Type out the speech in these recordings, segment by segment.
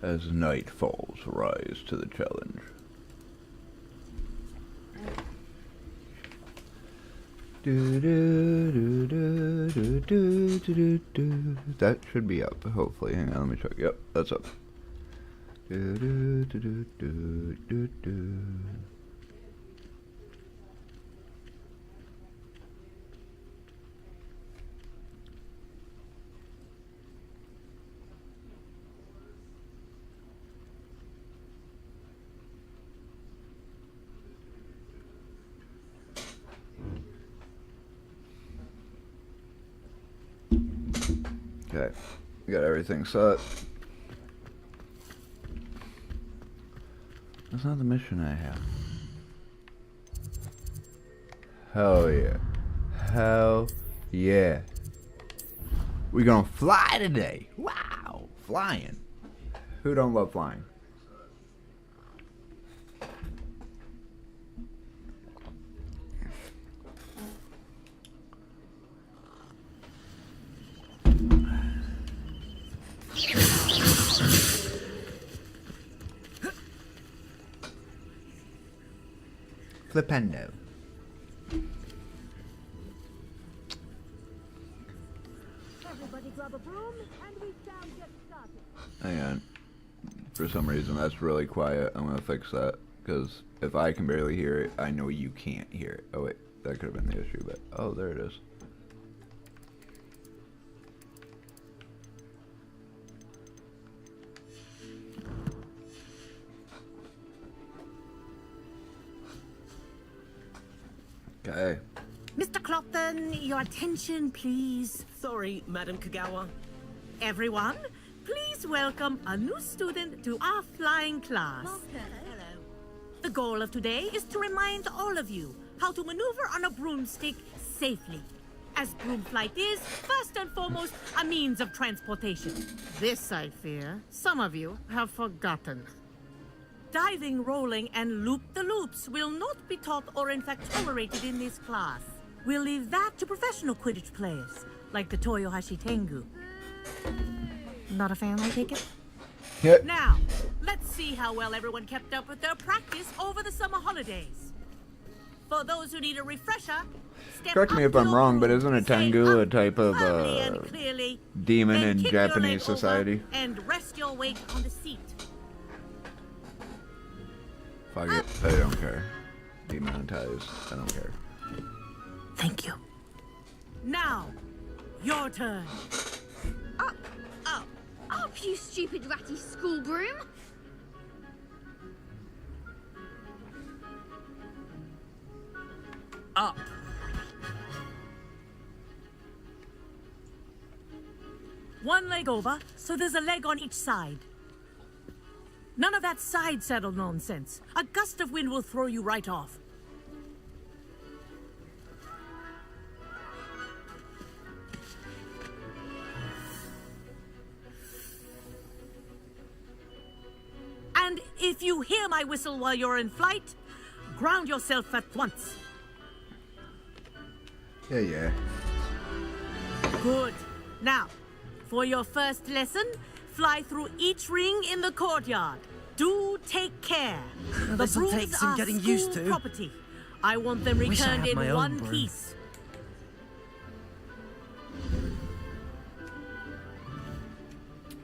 As night falls, rise to the challenge. That should be up, hopefully. Hang on, let me check. Yep, that's up. Okay, we got everything set. That's not the mission I have. Hell yeah. Hell yeah. We gonna fly today. Wow. Flying. Who don't love flying? Flipendo. Everybody grab a broom and we shall get started. Hang on. For some reason that's really quiet. I'm gonna fix that. Because if I can barely hear it, I know you can't hear it. Oh wait, that could have been the issue, but oh, there it is. Okay. Mr. Clopton, your attention, please. Sorry, Madam Kagawa. Everyone, please welcome a new student to our flying class. Hello. The goal of today is to remind all of you how to maneuver on a broomstick safely. As broom flight is, first and foremost, a means of transportation. This, I fear, some of you have forgotten. Diving, rolling, and loop-the-loops will not be taught or in fact tolerated in this class. We'll leave that to professional Quidditch players, like the Toyohashi Tengu. Not a fan, I take it? Yep. Now, let's see how well everyone kept up with their practice over the summer holidays. For those who need a refresher, step Correct me up if to I'm your wrong, but room, isn't a stand Tengu a up type of firmly and clearly, demon then in kick your Japanese leg over society? And rest your weight on the seat. Fuck it, I don't care. Demonetized, I don't care. Thank you. Now, your turn. Up, you stupid ratty school broom. Up. One leg over, so there's a leg on each side. None of that side saddle nonsense. A gust of wind will throw you right off. And if you hear my whistle while you're in flight, ground yourself at once. Yeah. Good. Now, for your first lesson, fly through each ring in the courtyard. Do take care. The This'll brooms take some are getting school used to. property. I want them Wish I returned had my in own one broom. piece.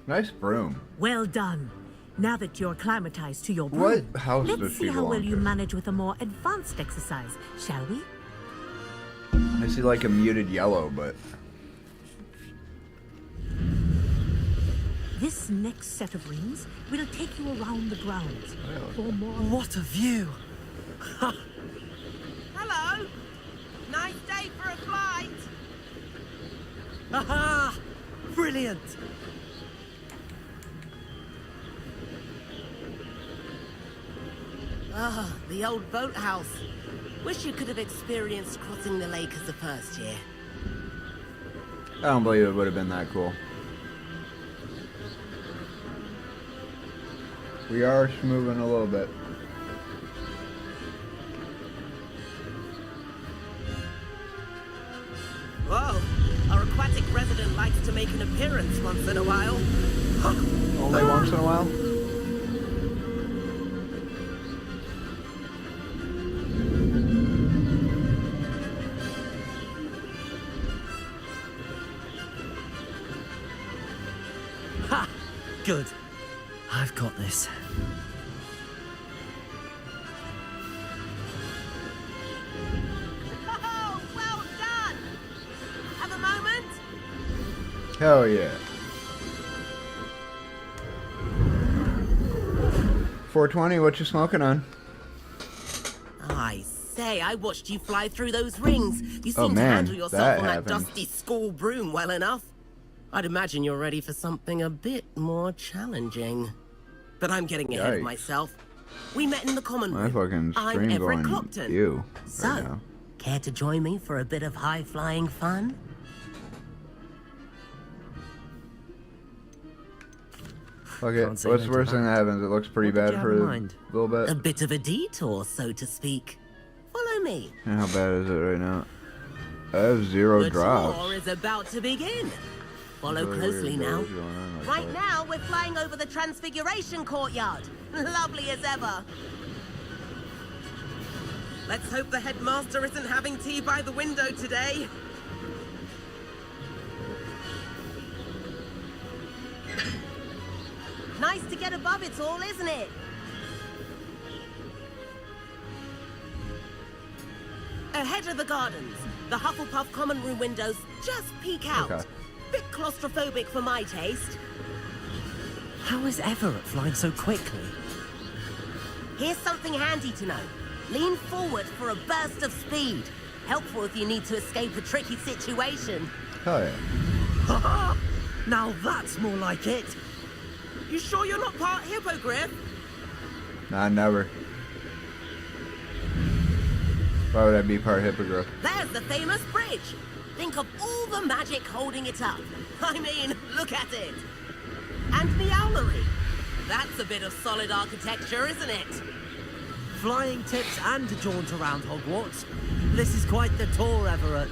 Nice broom. Well done. Now that you're acclimatized to your broom, What house does let's she see how belong well you to? manage with a more advanced exercise, shall we? I see like a muted yellow, but This next set of rings will take you around the grounds. For more What a view. Hello. Nice day for a flight. Aha! Brilliant. Ah, the old boathouse. Wish you could have experienced crossing the lake as a first year. I don't believe it would have been that cool. We are moving a little bit. Whoa, our aquatic resident likes to make an appearance once in a while. Only once in a while? Ha! Good. I've got this. Oh, well done! Have a moment? Hell yeah. 420, what you smoking on? I say, I watched you fly through those rings. You Oh, seem to man, handle yourself that on that happened. dusty school broom well enough. I'd imagine you're ready for something a bit more challenging. But I'm getting ahead of Yikes. myself. We met in the common My room. fucking I'm stream Everett going Clopton. ew So, right now. care to join me for a bit of high-flying fun? Fuck it. Can't say What's no the to worst thing that. that happens? It looks pretty What did bad you have for in a mind? little bit. A bit of a detour, so to speak. Follow me. And how bad is it right now? I have 0 The drops. tour is about to begin. Follow Really closely weird now. builds going on like Right that. now, we're flying over the Transfiguration Courtyard. Lovely as ever. Let's hope the headmaster isn't having tea by the window today. Nice to get above it all, isn't it? Ahead of the gardens, the Hufflepuff common room windows just peek out. Okay. Bit claustrophobic for my taste. How is Everett flying so quickly? Here's something handy to know. Lean forward for a burst of speed. Helpful if you need to escape a tricky situation. Hell yeah. Now that's more like it. You sure you're not part hippogriff? Nah, never. Why would I be part hippogriff? There's the famous bridge. Think of all the magic holding it up. I mean, look at it. And the owlery. That's a bit of solid architecture, isn't it? Flying tips and a jaunt around Hogwarts. This is quite the tour, Everett.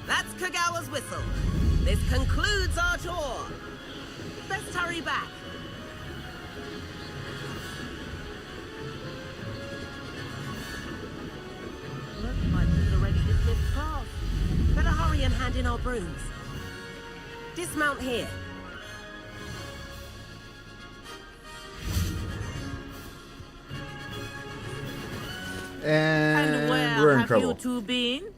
That's Kagawa's whistle. This concludes our tour. Let's hurry back. Looks like we've already dismissed class. Better hurry and hand in our brooms. Dismount here. And where we're in have trouble. you two been?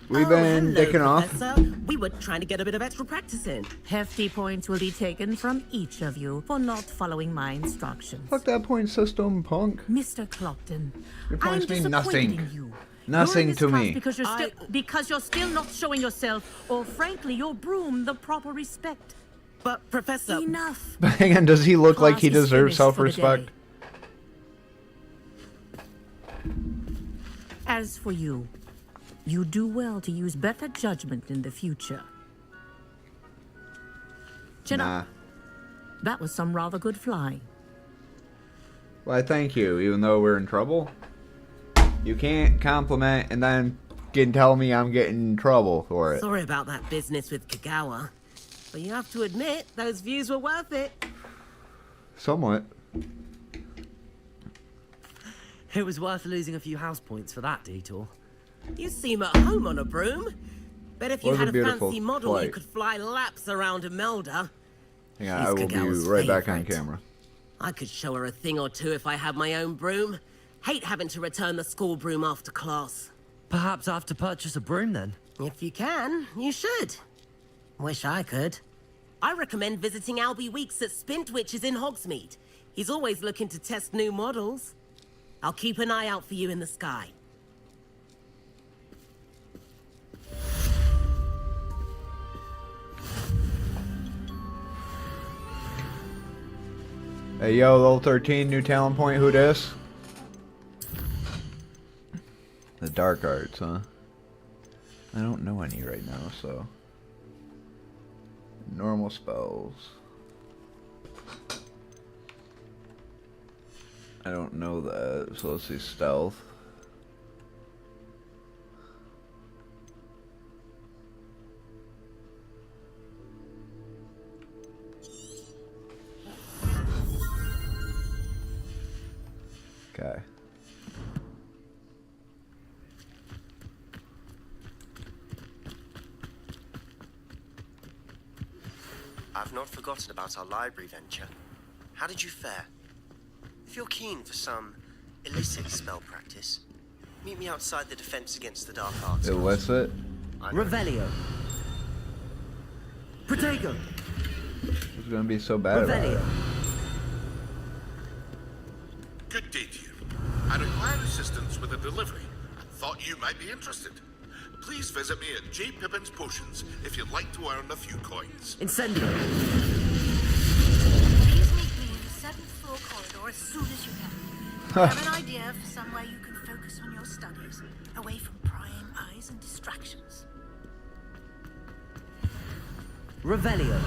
We've Oh, been hello, dicking off. Professor. We were trying to get a bit of extra practice in. Hefty points will be taken from each of you for not following my instructions. Fuck that point system, punk. Mr. Clopton, Your I'm points mean disappointing nothing. you. Nothing You're in this to class me. because you're still not showing yourself, or frankly, your broom the proper respect. But, Professor... Enough. Hang on, does he look like Class he is deserves finished for the self-respect? day. As for you, you do well to use better judgment in the future. Chin Nah. up. That was some rather good flying. Why, thank you, even though we're in trouble. You can't compliment and then can tell me I'm getting in trouble for it. Sorry about that business with Kagawa. But you have to admit, those views were worth it. Somewhat. It was worth losing a few house points for that detour. You seem at home on a broom. Bet if you Was a had a beautiful fancy model, you flight. could fly laps around Imelda. Hang on, She's I will Kagawa's be right back on favorite. camera. I could show her a thing or two if I had my own broom. Hate having to return the school broom after class. Perhaps I have to purchase a broom then. If you can, you should. Wish I could. I recommend visiting Albie Weeks at Spintwitches in Hogsmeade. He's always looking to test new models. I'll keep an eye out for you in the sky. Hey yo, level 13, new talent point, who dis? The dark arts, huh? I don't know any right now, so. Normal spells. I don't know that, so let's see stealth. Okay. I've not forgotten about our library venture. How did you fare? If you're keen for some illicit spell practice, meet me outside the Defense Against the Dark Arts. Illicit? Revelio. Protego. Who's gonna be so bad about it? Revelio. Good day to you. I require assistance with a delivery and thought you might be interested. Please visit me at J. Pippin's Potions if you'd like to earn a few coins. Incendio. Please meet me in the 7th floor corridor as soon as you can. I have an idea for somewhere you can focus on your studies, away from prying eyes and distractions. Revelio.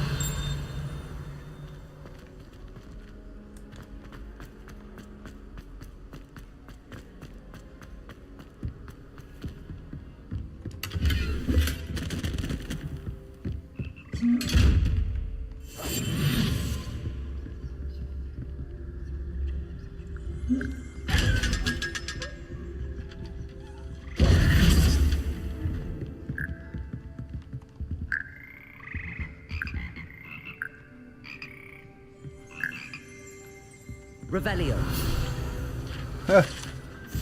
Revelio.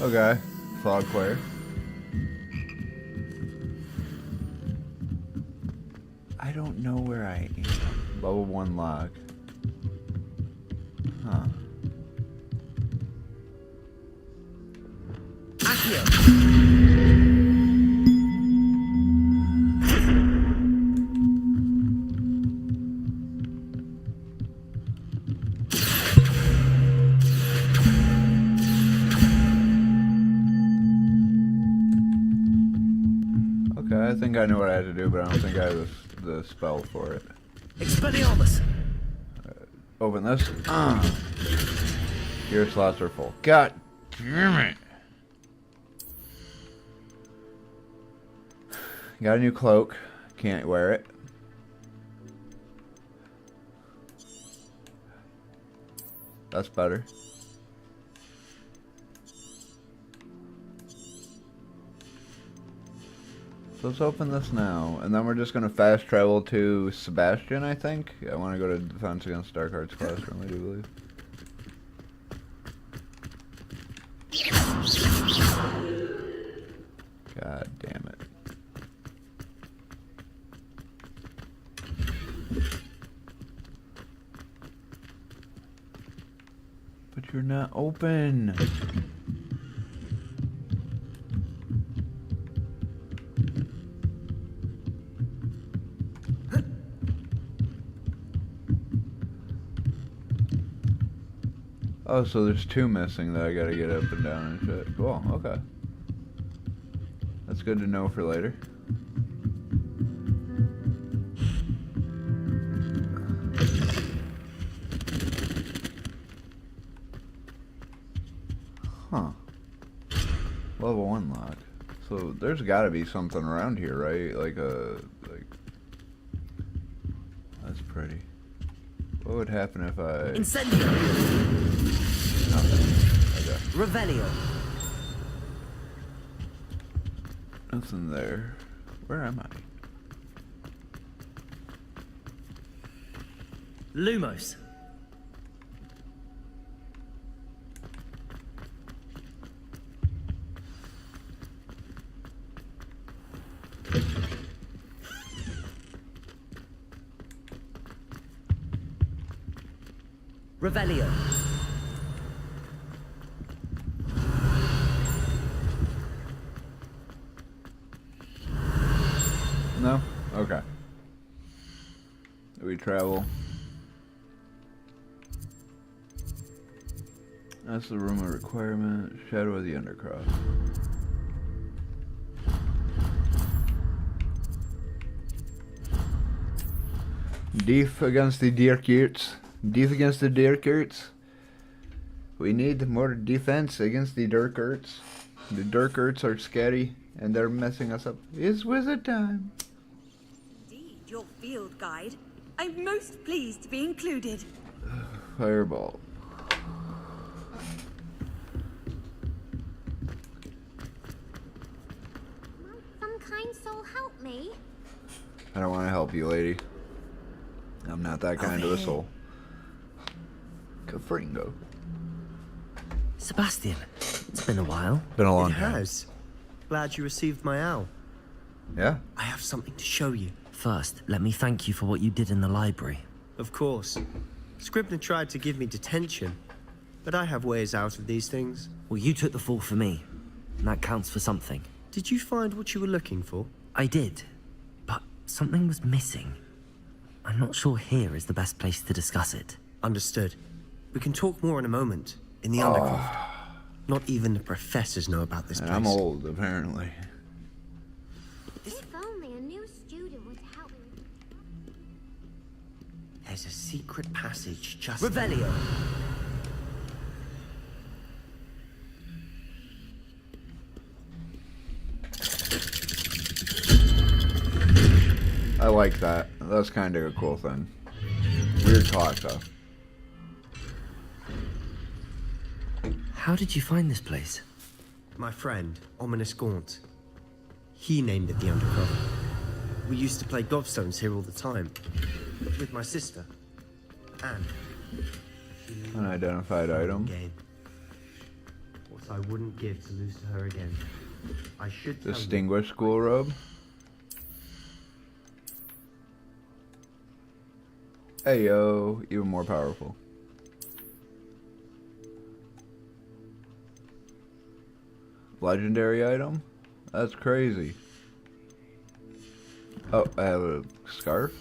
Okay. Fog player. I don't know where I am. Level 1 lock. Huh. Accio. Okay, I think I know what I had to do, but I don't think I have the spell for it. Expelliarmus. Open this. Your slots are full. God damn it. Got a new cloak. Can't wear it. That's better. So let's open this now, and then we're just gonna fast travel to Sebastian, I think. I want to go to Defense Against Dark Arts classroom, I do believe. God damn it. But you're not open. Oh, so there's two missing that I gotta get up and down and shit. Cool, okay. That's good to know for later. Huh. Level 1 lock. So there's gotta be something around here, right? Like a... That's pretty. What would happen if I... Incendio. Nothing. Okay. Revelio. Nothing there. Where am I? Lumos. Revelio. No? Okay. We travel. That's the room of requirement. Shadow of the Undercross. Deef against the Dirk Yurts. Deef against the Dirk Yurts. We need more defense against the Dirkurts. The Dirkurts are scary, and they're messing us up. It's wizard time. Indeed, your field guide. I'm most pleased to be included. Fireball. Might some kind soul help me? I don't want to help you, lady. I'm not that kind of a soul. Cafringo. Sebastian, it's been a while. Been a long It time. has. Glad you received my owl. Yeah? I have something to show you. First, let me thank you for what you did in the library. Of course. Scribner tried to give me detention, but I have ways out of these things. Well, you took the fall for me, and that counts for something. Did you find what you were looking for? I did, but something was missing. I'm not sure here is the best place to discuss it. Understood. We can talk more in a moment, in the Undercroft. Not even the professors know about this And place. I'm old, apparently. If only a new student would help me. There's a secret passage just... Revelio! I like that. That's kind of a cool thing. Weird clock, though. How did you find this place? My friend, Ominous Gaunt. He named it the Undercroft. We used to play gobstones here all the time. With my sister. Anne. Unidentified item. Game. What I wouldn't give to lose to her again. I should tell you. Distinguished school robe. Hey yo, even more powerful. Legendary item? That's crazy. Oh, I have a scarf?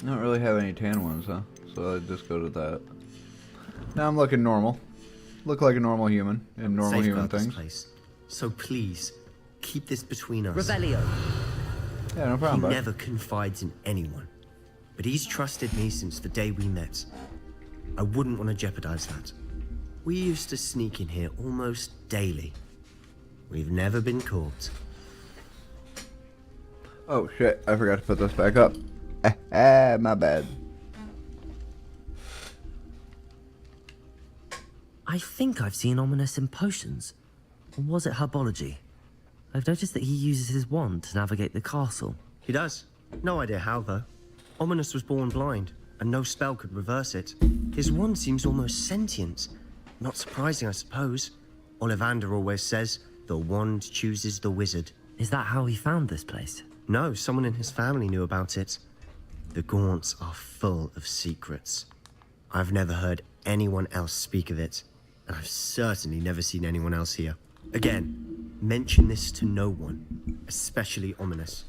I don't really have any tan ones, huh? So I'd just go to that. Now I'm looking normal. Look like a normal human in normal human Safeguard this things. place. So please, keep this between us. Revelio! Yeah, no He problem, bud. never confides in anyone. But he's trusted me since the day we met. I wouldn't want to jeopardize that. We used to sneak in here almost daily. We've never been caught. Oh shit, I forgot to put this back up. My bad. I think I've seen Ominous in potions. Or was it herbology? I've noticed that he uses his wand to navigate the castle. He does. No idea how, though. Ominous was born blind, and no spell could reverse it. His wand seems almost sentient. Not surprising, I suppose. Ollivander always says, the wand chooses the wizard. Is that how he found this place? No, someone in his family knew about it. The Gaunts are full of secrets. I've never heard anyone else speak of it, and I've certainly never seen anyone else here. Again, mention this to no one, especially Ominous.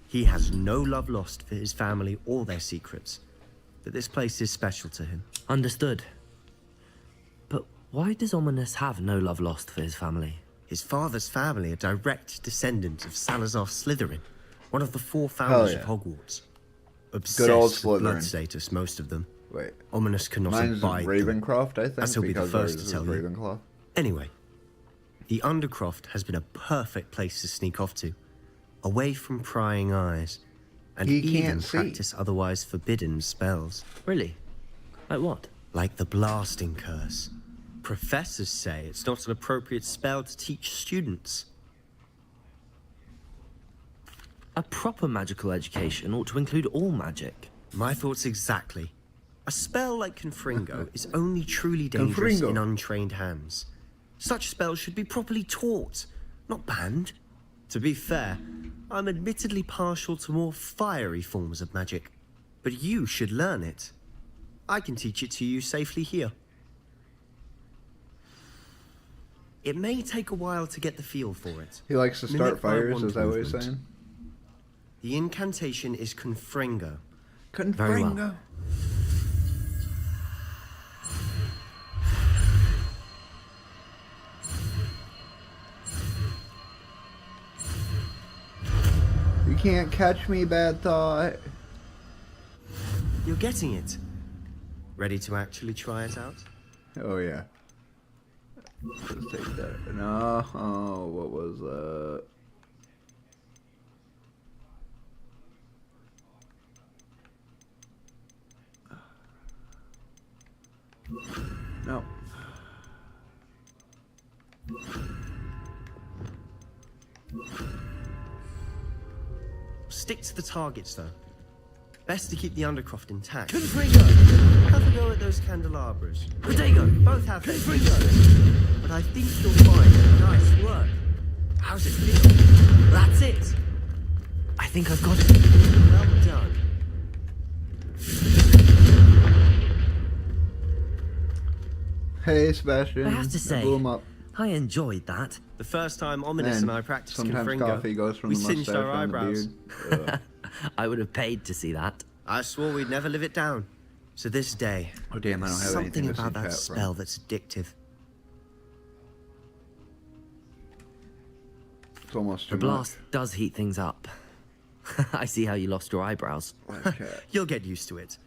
He has no love lost for his family or their secrets, but this place is special to him. Understood. But why does Ominous have no love lost for his family? His father's family are direct descendants of Salazar Slytherin, one of the 4 founders yeah. of Hogwarts. Good old Obsessed with blood Slytherin. status, most of them. Wait. Ominous cannot Mine's abide them. Ravencroft, I think, As he'll be the because first ours to is tell you. Ravenclaw. Anyway, the Undercroft has been a perfect place to sneak off to, away from prying eyes, and He even can't see. practice otherwise forbidden spells, Really? Like what? like the Blasting Curse. Professors say it's not an appropriate spell to teach students. A proper magical education ought to include all magic. My thoughts exactly. A spell like Confringo is only truly dangerous Confringo. in untrained hands. Such spells should be properly taught, not banned. To be fair, I'm admittedly partial to more fiery forms of magic, but you should learn it. I can teach it to you safely here. It may take a while to get the feel for it. He likes to start Mimic by fires, wand is that what he's movement. saying? The incantation is Confringo. Very well. Confringo. You can't catch me, bad thought. You're getting it. Ready to actually try it out? Oh yeah. Let's take that. No, oh, what was that? No. Stick to the targets, though. Best to keep the Undercroft intact. Confringo! Have a go at those candelabras. Protego! Both have their Confringo! but I think you'll find Nice work. how's it feel? That's it. I think I've got it. Well done. Hey, Sebastian. I have to say, blew him up. I enjoyed that. The first time Ominous Man, and I practiced sometimes Confringo, coffee goes from we the singed mustache our on the eyebrows. beard. Ugh. I would have paid to see that. I swore we'd never live it down. So this day, Oh damn, I don't have anything something to about see that chat spell from. that's addictive. It's almost too The blast does heat things up. I see how you lost your eyebrows. much. Okay. You'll get used to it.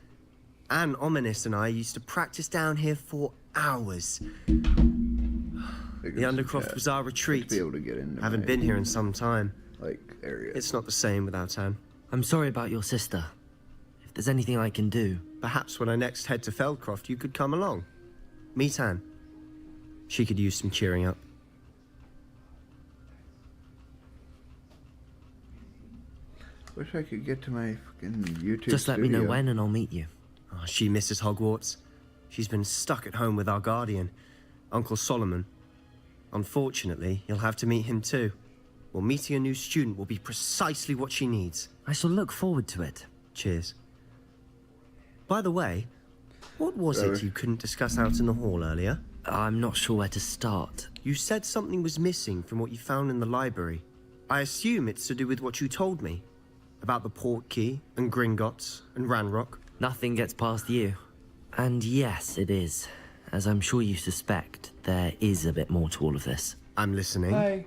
Anne, Ominous and I used to practice down here for hours. The Undercroft was our retreat. Be able to get into Haven't my, been here in some time. like area. It's not the same without Anne. I'm sorry about your sister. If there's anything I can do, Perhaps when I next head to Feldcroft, you could come along. Meet Anne. She could use some cheering up. Wish I could get to my fucking YouTube. just let me know studio. when and I'll meet you. Oh, she misses Hogwarts. She's been stuck at home with our guardian, Uncle Solomon. Unfortunately, you'll have to meet him too. Well, meeting a new student will be precisely what she needs. I shall look forward to it. Cheers. By the way, what was Sorry. it you couldn't discuss out in the hall earlier? I'm not sure where to start. You said something was missing from what you found in the library. I assume it's to do with what you told me. About the port key, and Gringotts, and Ranrock. Nothing gets past you. And yes, it is. As I'm sure you suspect, there is a bit more to all of this. I'm listening. Hi.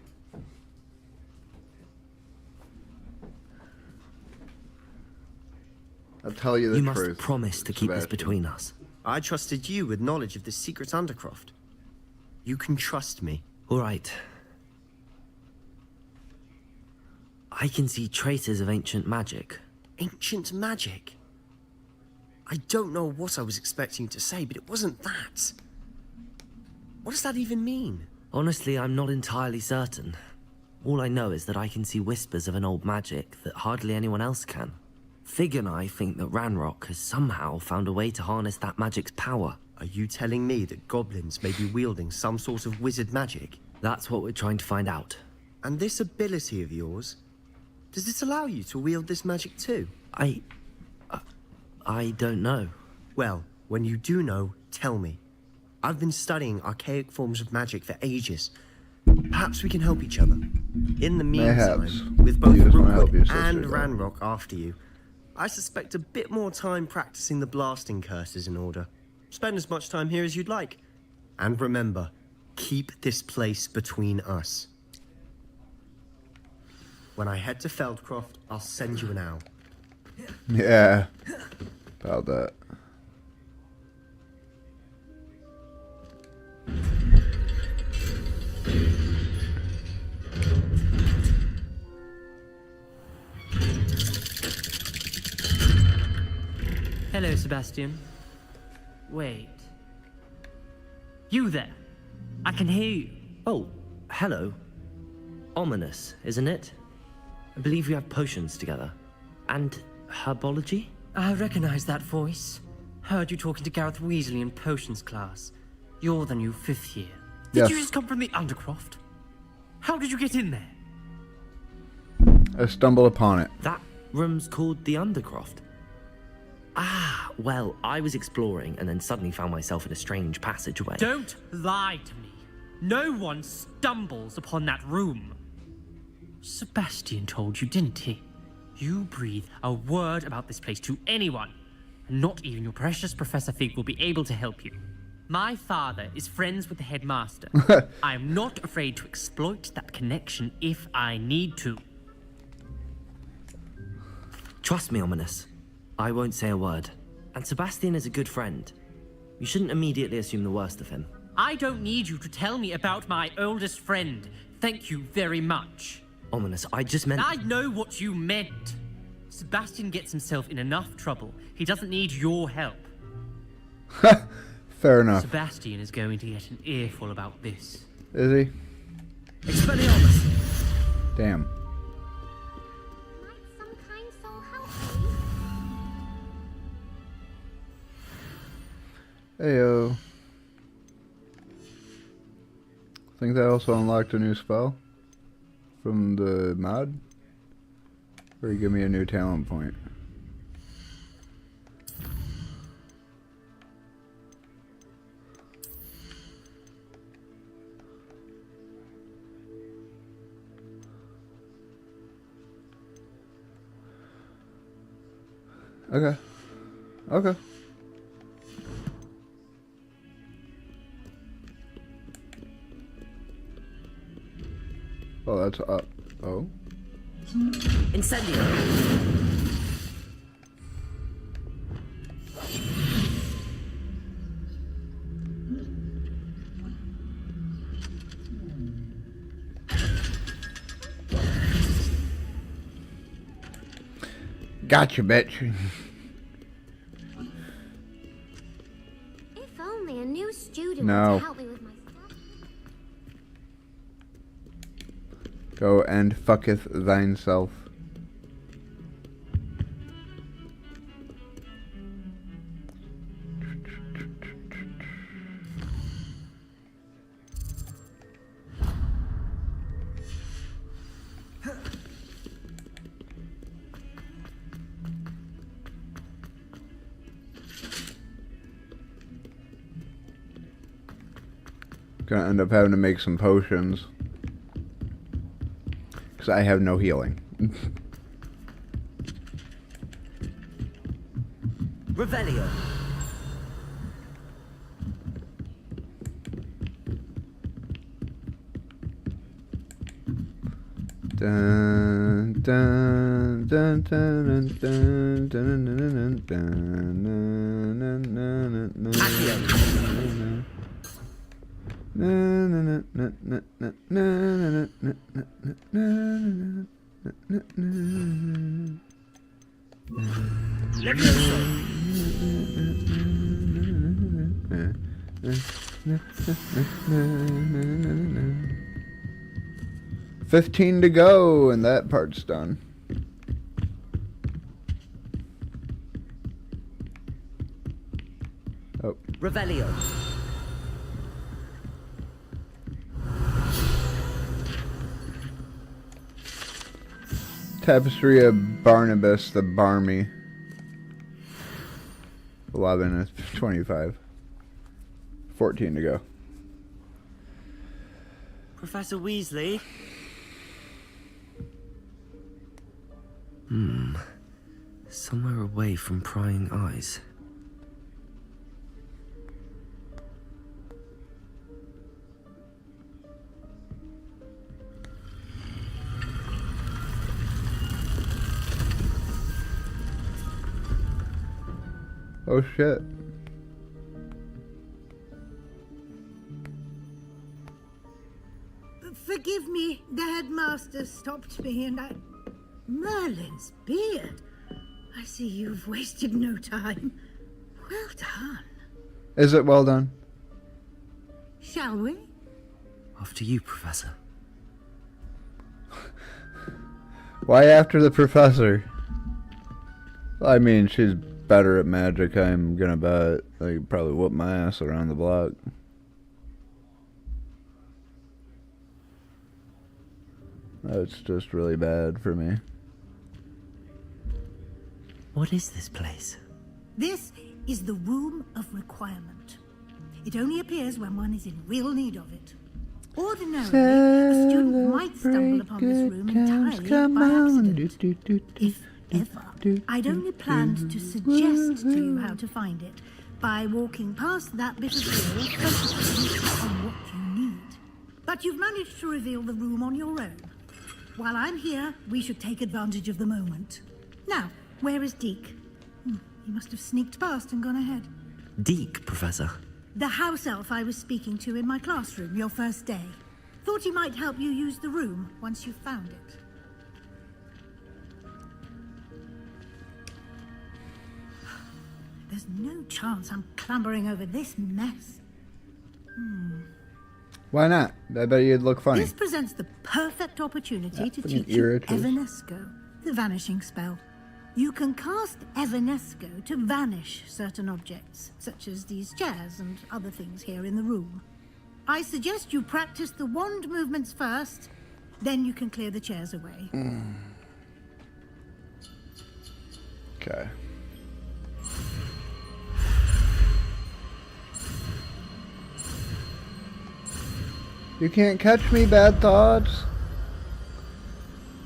I'll tell you the You truth. must promise to keep this Sebastian. between us. I trusted you with knowledge of the secret Undercroft. You can trust me. All right. I can see traces of ancient magic. Ancient magic? I don't know what I was expecting to say, but it wasn't that. What does that even mean? Honestly, I'm not entirely certain. All I know is that I can see whispers of an old magic that hardly anyone else can. Fig and I think that Ranrock has somehow found a way to harness that magic's power. Are you telling me that goblins may be wielding some sort of wizard magic? That's what we're trying to find out. And this ability of yours, does it allow you to wield this magic too? I don't know. Well, when you do know, tell me. I've been studying archaic forms of magic for ages. Perhaps we can help each other. In the meantime, Mayhaps. with both You just wanna help Rookwood your sister, and though. Ranrock after you, I suspect a bit more time practicing the blasting curse is in order. Spend as much time here as you'd like. And remember, keep this place between us. When I head to Feldcroft, I'll send you an owl. Yeah. About that. Hello, Sebastian. Wait. You there? I can hear you. Oh, hello. Ominous, isn't it? I believe we have potions together. And herbology? I recognize that voice. Heard you talking to Gareth Weasley in potions class. You're the new 5th year. Yes. Did you just come from the Undercroft? How did you get in there? I stumbled upon it. That room's called the Undercroft. Ah, well, I was exploring and then suddenly found myself in a strange passageway. Don't lie to me. No one stumbles upon that room. Sebastian told you, didn't he? You breathe a word about this place to anyone, and not even your precious Professor Fig will be able to help you. My father is friends with the headmaster. I am not afraid to exploit that connection if I need to. Trust me, Ominous. I won't say a word. And Sebastian is a good friend. You shouldn't immediately assume the worst of him. I don't need you to tell me about my oldest friend. Thank you very much. Ominous, I just meant... I know what you meant. Sebastian gets himself in enough trouble. He doesn't need your help. Fair enough. Sebastian is going to get an earful about this. Is he? Expelliarmus! Damn. Might some kind soul help me? Heyo. I think that also unlocked a new spell from the mod. Or you give me a new talent point. Okay. Okay. Oh, that's up. Oh. Incendio. Gotcha, bitch. If only a new student No. would help me with my stuff. Go and fucketh thine self. Gonna end up having to make some potions. Because I have no healing. Revelio. Dun, dun, dun, dun, dun, dun, dun, dun, dun, dun, Levioso. 15 to go, and that part's done. Oh. Revelio. Tapestry of Barnabas the Barmy. 11 is 25. 14 to go. Professor Weasley. Somewhere away from prying eyes. Oh shit. Forgive me, the headmaster stopped me and I... Merlin's beard. I see you've wasted no time. Well done. Is it well done? Shall we? After you, Professor. Why after the professor? I mean, she's better at magic, I'm gonna bet. They probably whoop my ass around the block. That's just really bad for me. What is this place? This is the Room of Requirement. It only appears when one is in real need of it. Ordinarily, a student might stumble upon this room entirely by accident. If ever, I'd only planned to suggest to you how to find it by walking past that bit of wall, focusing on what you need. But you've managed to reveal the room on your own. While I'm here, we should take advantage of the moment. Now, where is Deke? He must have sneaked past and gone ahead. Deke, Professor. The house elf I was speaking to in my classroom your first day. Thought he might help you use the room once you found it. There's no chance I'm clambering over this mess. Why not? I bet you'd look funny. This presents the perfect opportunity to fucking teach you irritates. Evanesco, the vanishing spell. You can cast Evanesco to vanish certain objects, such as these chairs and other things here in the room. I suggest you practice the wand movements first, then you can clear the chairs away. Okay. You can't catch me, bad thoughts.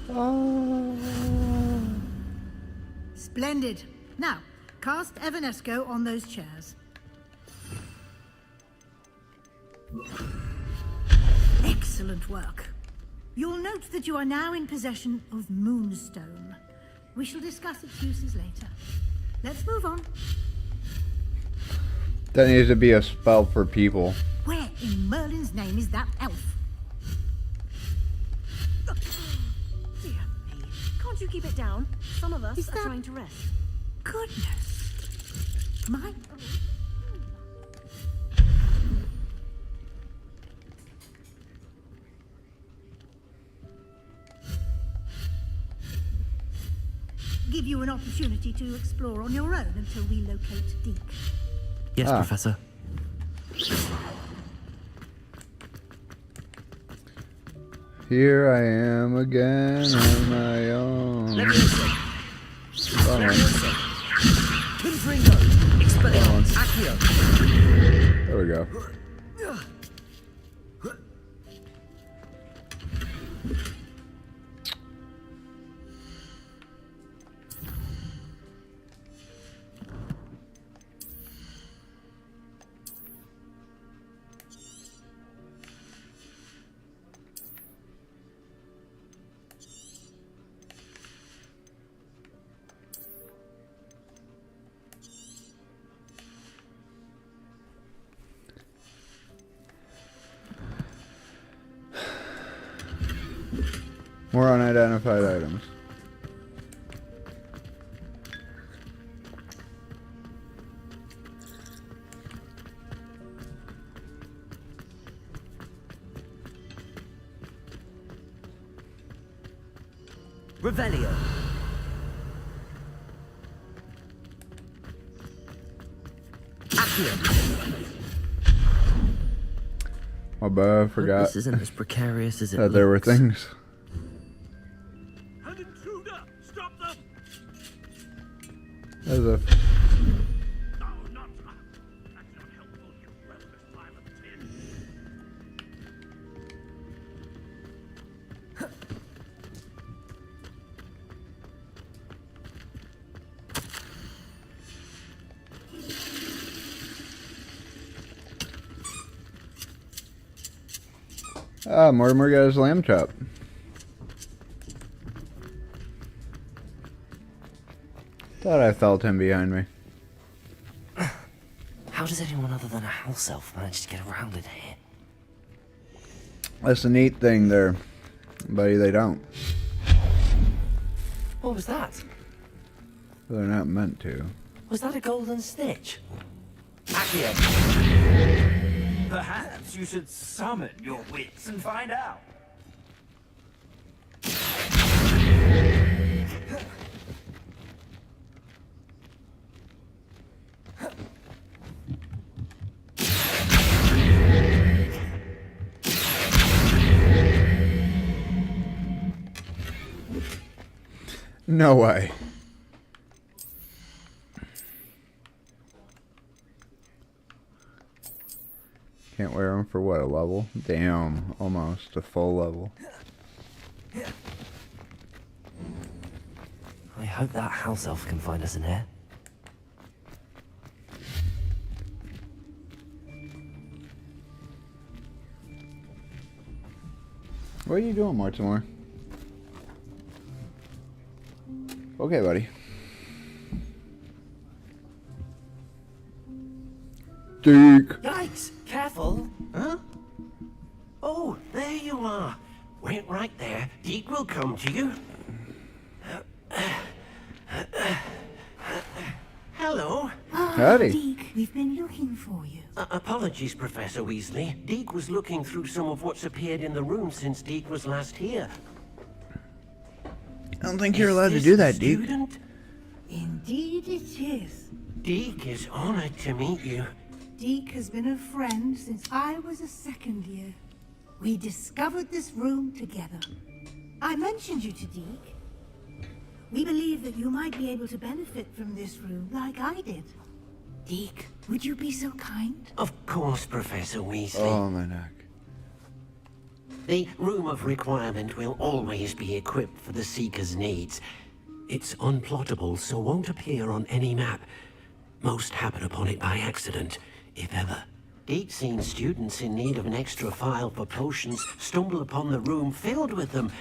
Oh. Splendid. Now, cast Evanesco on those chairs. Excellent work. You'll note that you are now in possession of Moonstone. We shall discuss its uses later. Let's move on. That needs to be a spell for people. Where in Merlin's name is that elf? Dear me. Can't you keep it down? Some of us Is are that- trying to rest. Goodness. My... Give you an opportunity to explore on your own until we locate Deke. Yes, Professor. Here I am again on my own. There we go. More unidentified items. Revelio. My bad, I forgot This isn't as precarious as it that looks. there were things. An intruder! Stop them! There's a... No, not that. That's not helpful, you worthless pile of tin. Ah, Mortimer got his lamb chop. Thought I felt him behind me. How does anyone other than a house elf manage to get around in here? That's the neat thing there, buddy. They don't. What was that? They're not meant to. Was that a golden stitch? Accio. Perhaps you should summon your wits and find out. No way. Can't wear them for what, a level? Damn, almost a full level. I hope that house elf can find us in here. What are you doing, Mortimer? Okay, buddy. Duke. Yikes! Careful! Huh? Oh, there you are. Wait right there. Deke will come to you. Hello. Howdy. Deke, we've been looking for you. Apologies, Professor Weasley. Deke was looking through some of what's appeared in the room since Deke was last here. I don't think you're allowed to do that, Deke. Indeed it is. Deke is honored to meet you. Deke has been a friend since I was a second year. We discovered this room together. I mentioned you to Deke. We believe that you might be able to benefit from this room like I did. Deke, would you be so kind? Of course, Professor Weasley. Oh, my neck. The Room of Requirement will always be equipped for the Seeker's needs. It's unplottable, so won't appear on any map. Most happen upon it by accident, if ever. Deke's seen students in need of an extra file for potions stumble upon the room filled with them.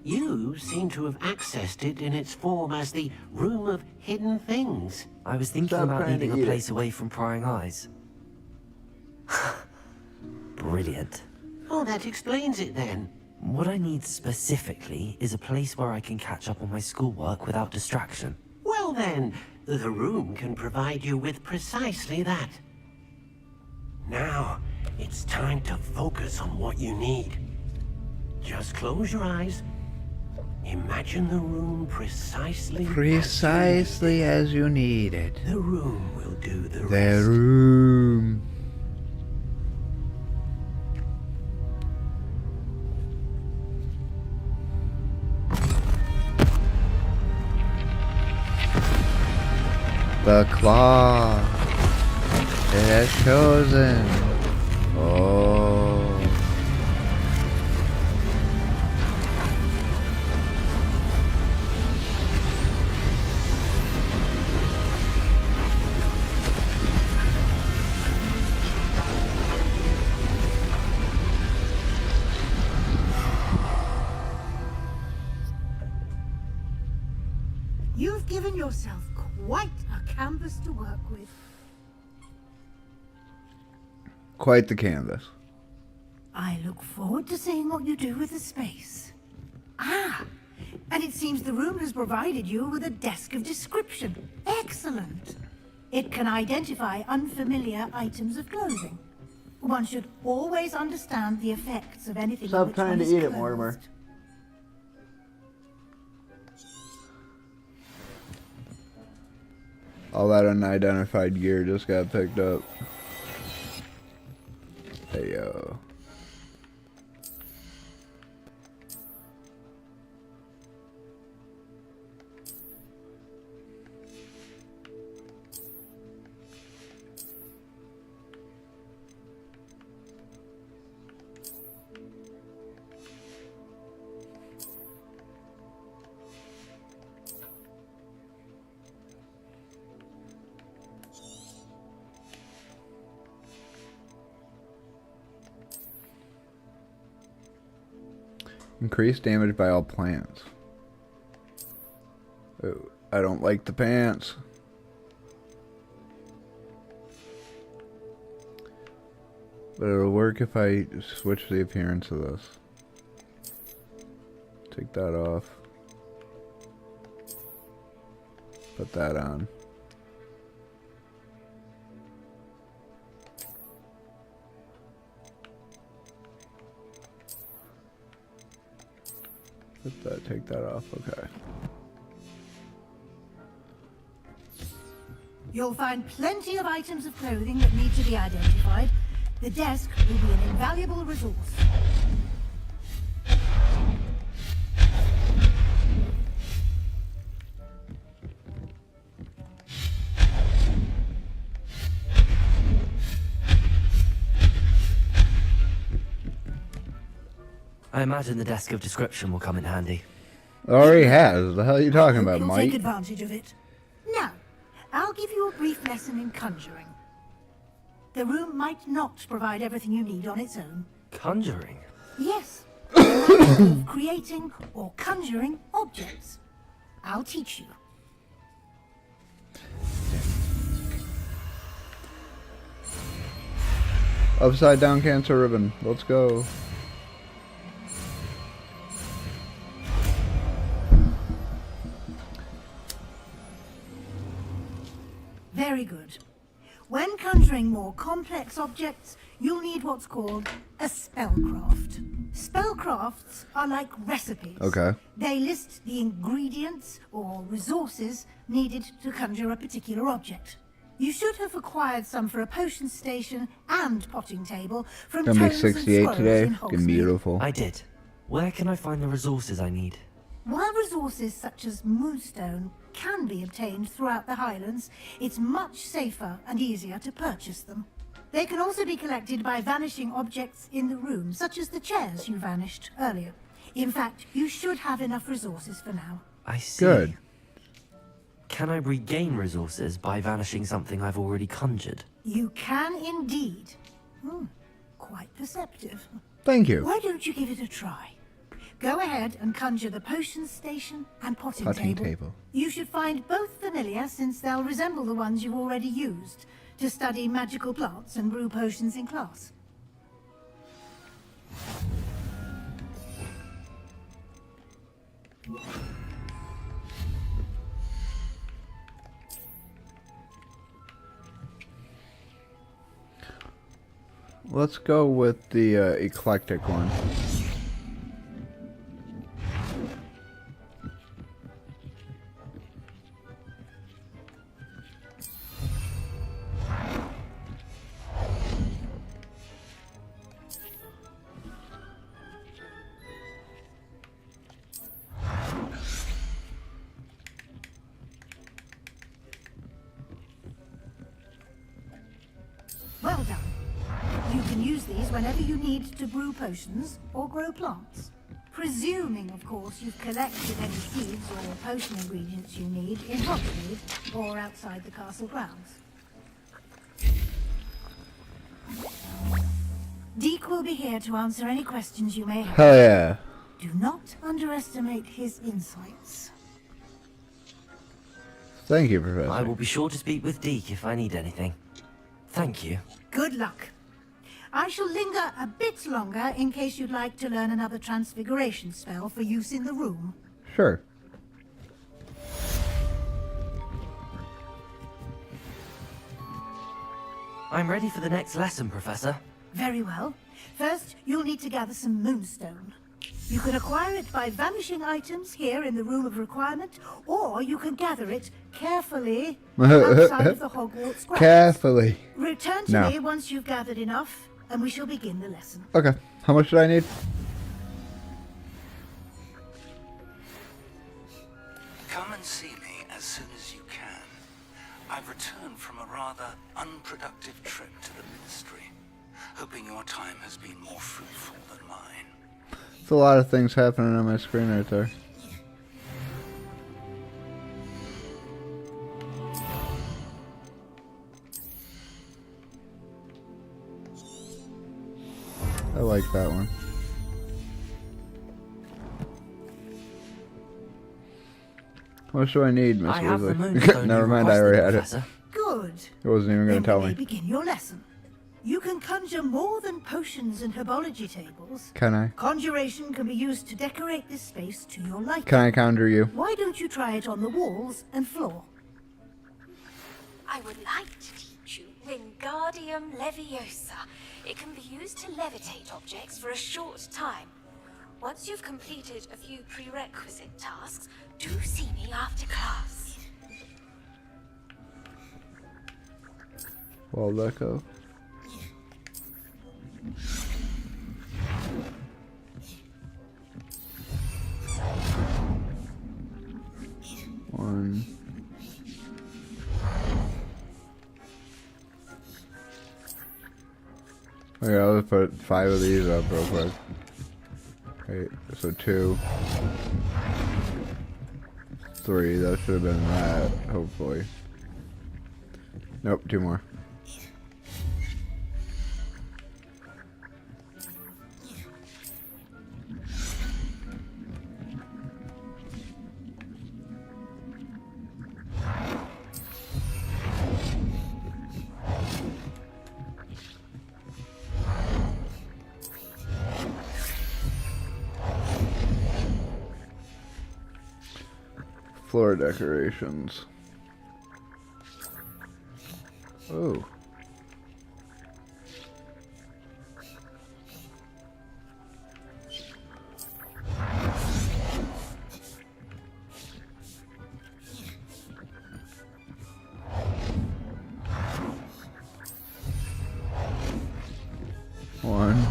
You seem to have accessed it in its form as the Room of Hidden Things. I was thinking Stop about trying to needing a eat place it. away from prying eyes. Brilliant. Oh, that explains it then. What I need specifically is a place where I can catch up on my schoolwork without distraction. Well then, the room can provide you with precisely that. Now, it's time to focus on what you need. Just close your eyes. Imagine the room precisely As you need it. The room will do the The rest. room. The claw. It has chosen. Oh. You've given yourself quite a canvas to work with. Quite the canvas. I look forward to seeing what you do with the space. Ah, and it seems the room has provided you with a desk of description. Excellent. It can identify unfamiliar items of clothing. One should always understand the effects of anything on Stop which trying one to is eat it, clothed. Mortimer. All that unidentified gear just got picked up. Hey, yo. Increased damage by all plants. Oh, I don't like the pants. But it'll work if I switch the appearance of this. Take that off. Put that on. Put that, take that off, okay. You'll find plenty of items of clothing that need to be identified. The desk will be an invaluable resource. I imagine the desk of description will come in handy. Already has. The hell are you talking about, You'll Mike? take advantage of it. Now, I'll give you a brief lesson in conjuring. The room might not provide everything you need on its own. Conjuring? Yes. Of creating or conjuring objects. I'll teach you. Upside down cancer ribbon. Let's go. Very good. When conjuring more complex objects, you'll need what's called a spellcraft. Spellcrafts are like recipes. Okay. They list the ingredients or resources needed to conjure a particular object. You should have acquired some for a potion station and potting table from Gonna be tomes and 68 scrolls today. in Getting Hogsmeade. beautiful. I did. Where can I find the resources I need? While resources such as moonstone can be obtained throughout the Highlands, it's much safer and easier to purchase them. They can also be collected by vanishing objects in the room, such as the chairs you vanished earlier. In fact, you should have enough resources for now. I see. Good. Can I regain resources by vanishing something I've already conjured? You can indeed. Quite perceptive. Thank you. Why don't you give it a try? Go ahead and conjure the potion station and potting table. You should find both familiar, since they'll resemble the ones you've already used to study magical plants and brew potions in class. Let's go with the eclectic one. Well done. You can use these whenever you need to brew potions or grow plants. Presuming, of course, you've collected any seeds or potion ingredients you need in Hogsmeade or outside the castle grounds. Deke will be here to answer any questions you may have. Hell yeah. Do not underestimate his insights. Thank you, Professor. I will be sure to speak with Deke if I need anything. Thank you. Good luck. I shall linger a bit longer in case you'd like to learn another transfiguration spell for use in the room. Sure. I'm ready for the next lesson, Professor. Very well. First, you'll need to gather some moonstone. You can acquire it by vanishing items here in the Room of Requirement, or you can gather it carefully outside of the Hogwarts grounds. Carefully. Return to me once you've gathered enough, and we shall begin the lesson. Okay. How much do I need? Come and see me as soon as you can. I've returned from a rather unproductive trip to the Ministry, hoping your time has been more fruitful than mine. There's a lot of things happening on my screen right there. I like that one. How much do I need, Miss I have the Weasley? moonstone Never you mind, I already had requested, it. Professor. Good. It wasn't even going to Then tell we may me. begin your lesson. You can conjure more than potions and herbology tables. Can I? Conjuration can be used to decorate this space to your liking. Can I conjure you? Why don't you try it on the walls and floor? I would like to teach you Wingardium Leviosa. It can be used to levitate objects for a short time. Once you've completed a few prerequisite tasks, do see me after class. Well, let go. One. Okay, I'll just put 5 of these up real quick. Right, so 2. 3, that should have been that, hopefully. Nope, 2 more. Floor decorations. Oh. One.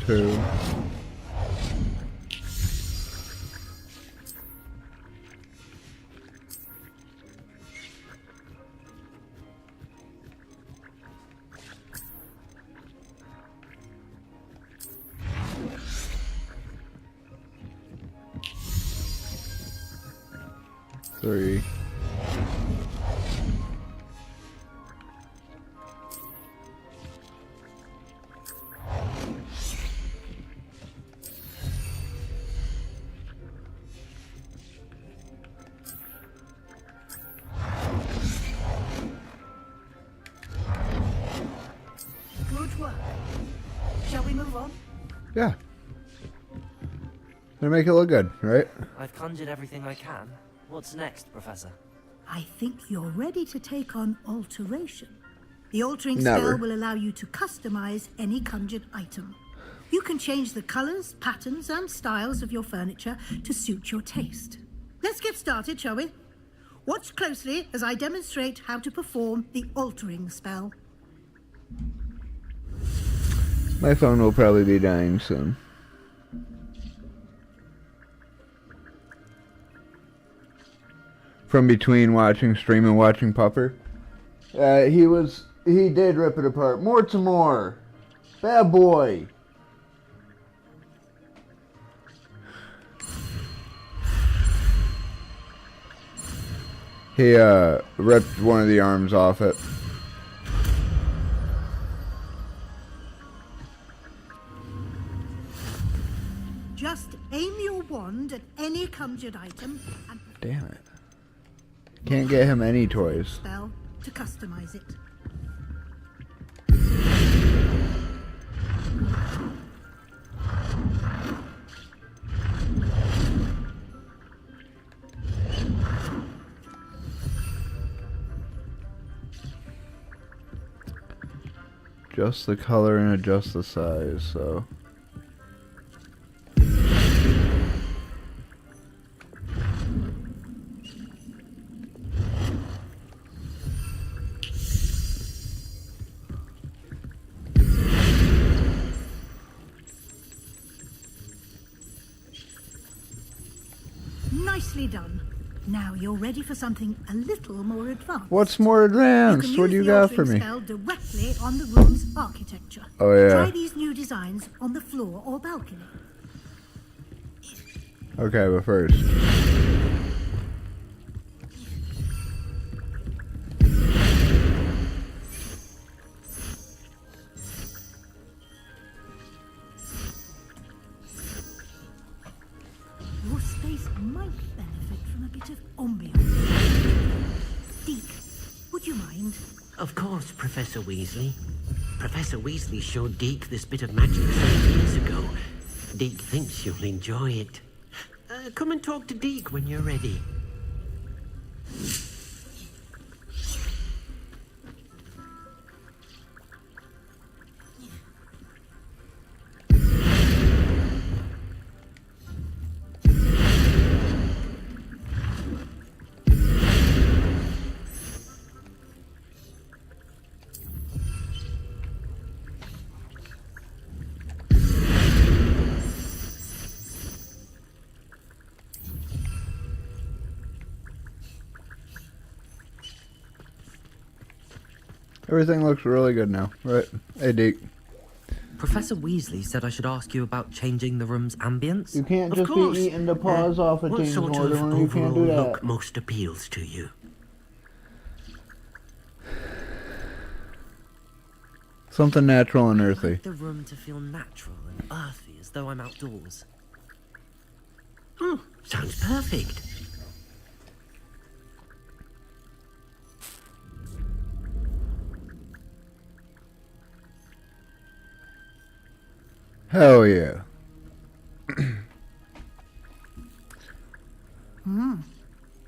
2. 3. 'Good work. Shall we move on? Yeah. Gonna make it look good, right? I've conjured everything I can. What's next, Professor? I think you're ready to take on alteration. The altering Never. spell will allow you to customize any conjured item. You can change the colors, patterns, and styles of your furniture to suit your taste. Let's get started, shall we? Watch closely as I demonstrate how to perform the altering spell. My phone will probably be dying soon. From between watching stream and watching Puffer. He did rip it apart. More to more. Bad boy. He ripped one of the arms off it. Just aim your wand at any conjured item and Damn it. Can't get him any toys. spell to customize it. Adjust the color and adjust the size, so. Nicely done. Now you're ready for something a little more advanced. What's more advanced? What do you got for me? Spell directly on the room's architecture. Oh, yeah. Try these new designs on the floor or balcony. Okay, but first. Your space might benefit from a bit of ambiance. Deke, would you mind? Of course, Professor Weasley. Professor Weasley showed Deke this bit of magic 3 years ago. Deke thinks you'll enjoy it. Come and talk to Deke when you're ready. Everything looks really good now, right? Hey, Deke. Professor Weasley said I should ask you about changing the room's ambience. You can't Of just course. be eating the paws off of What things, sort of Mortimer. You can't overall do that. look most appeals to you? Something natural and I earthy. like the room to feel natural and earthy, as though I'm outdoors. Sounds perfect. Hell yeah.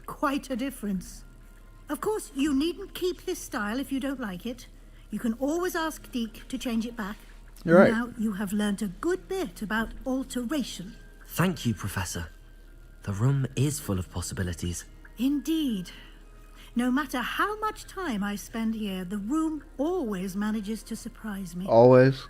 Quite a difference. Of course, you needn't keep this style if you don't like it. You can always ask Deke to change it back. You're right. Now you have learnt a good bit about alteration. Thank you, Professor. The room is full of possibilities. Indeed. No matter how much time I spend here, the room always manages to surprise me. Always.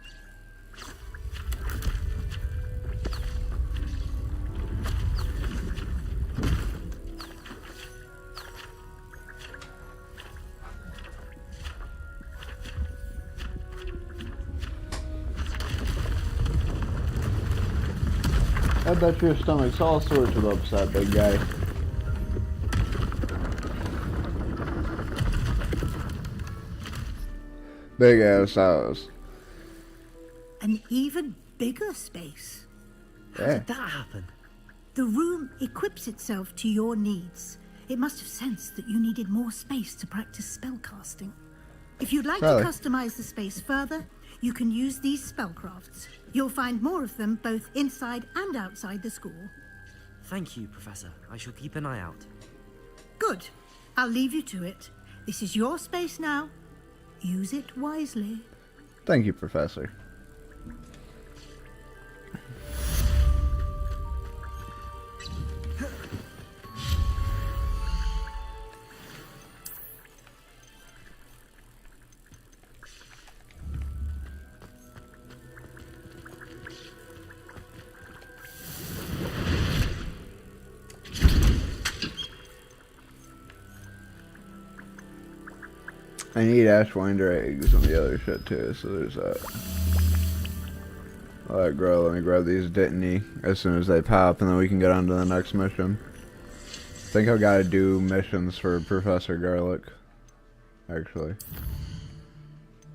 I bet your stomach's all sorts of upset, big guy. Big ass house. An even bigger space. How Yeah. did that happen? The room equips itself to your needs. It must have sensed that you needed more space to practice spellcasting. If you'd like Probably. to customize the space further, you can use these spellcrafts. You'll find more of them both inside and outside the school. Thank you, Professor. I shall keep an eye out. Good. I'll leave you to it. This is your space now. Use it wisely. Thank you, Professor. I need Ashwinder eggs and the other shit too, so there's that. Alright, girl, let me grab these Dittany as soon as they pop, and then we can get on to the next mission. I think I've got to do missions for Professor Garlic, actually.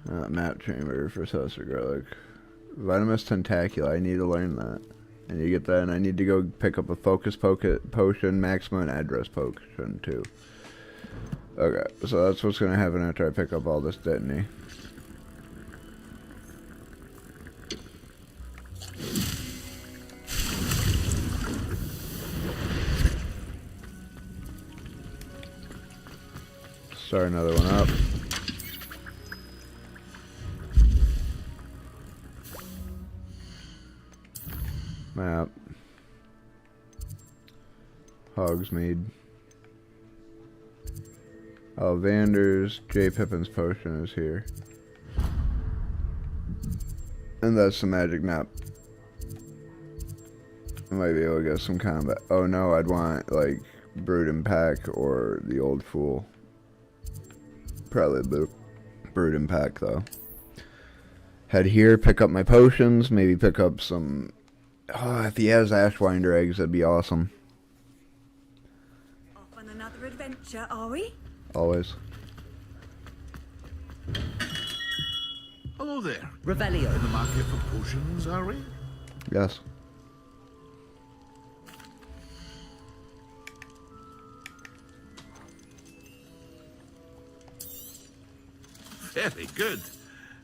Map Chamber, Professor Garlic. Venomous Tentacula, I need to learn that. I need to get that, and I need to go pick up a Focus Potion, Maximum Address Potion, too. Okay, so that's what's gonna happen after I pick up all this Dittany. Start another one up. Map. Hogsmeade. Vander's J. Pippin's potion is here. And that's the magic map. I might be able to get some combat. Oh no, I'd want like Brood and Pack or the Old Fool. Probably Brood and Pack though. Head here, pick up my potions, maybe pick up some... Oh, if he has Ashwinder eggs, that'd be awesome. Off on another adventure, are we? Always. Hello there. Revelio. In the market for potions, are we? Yes. Very good.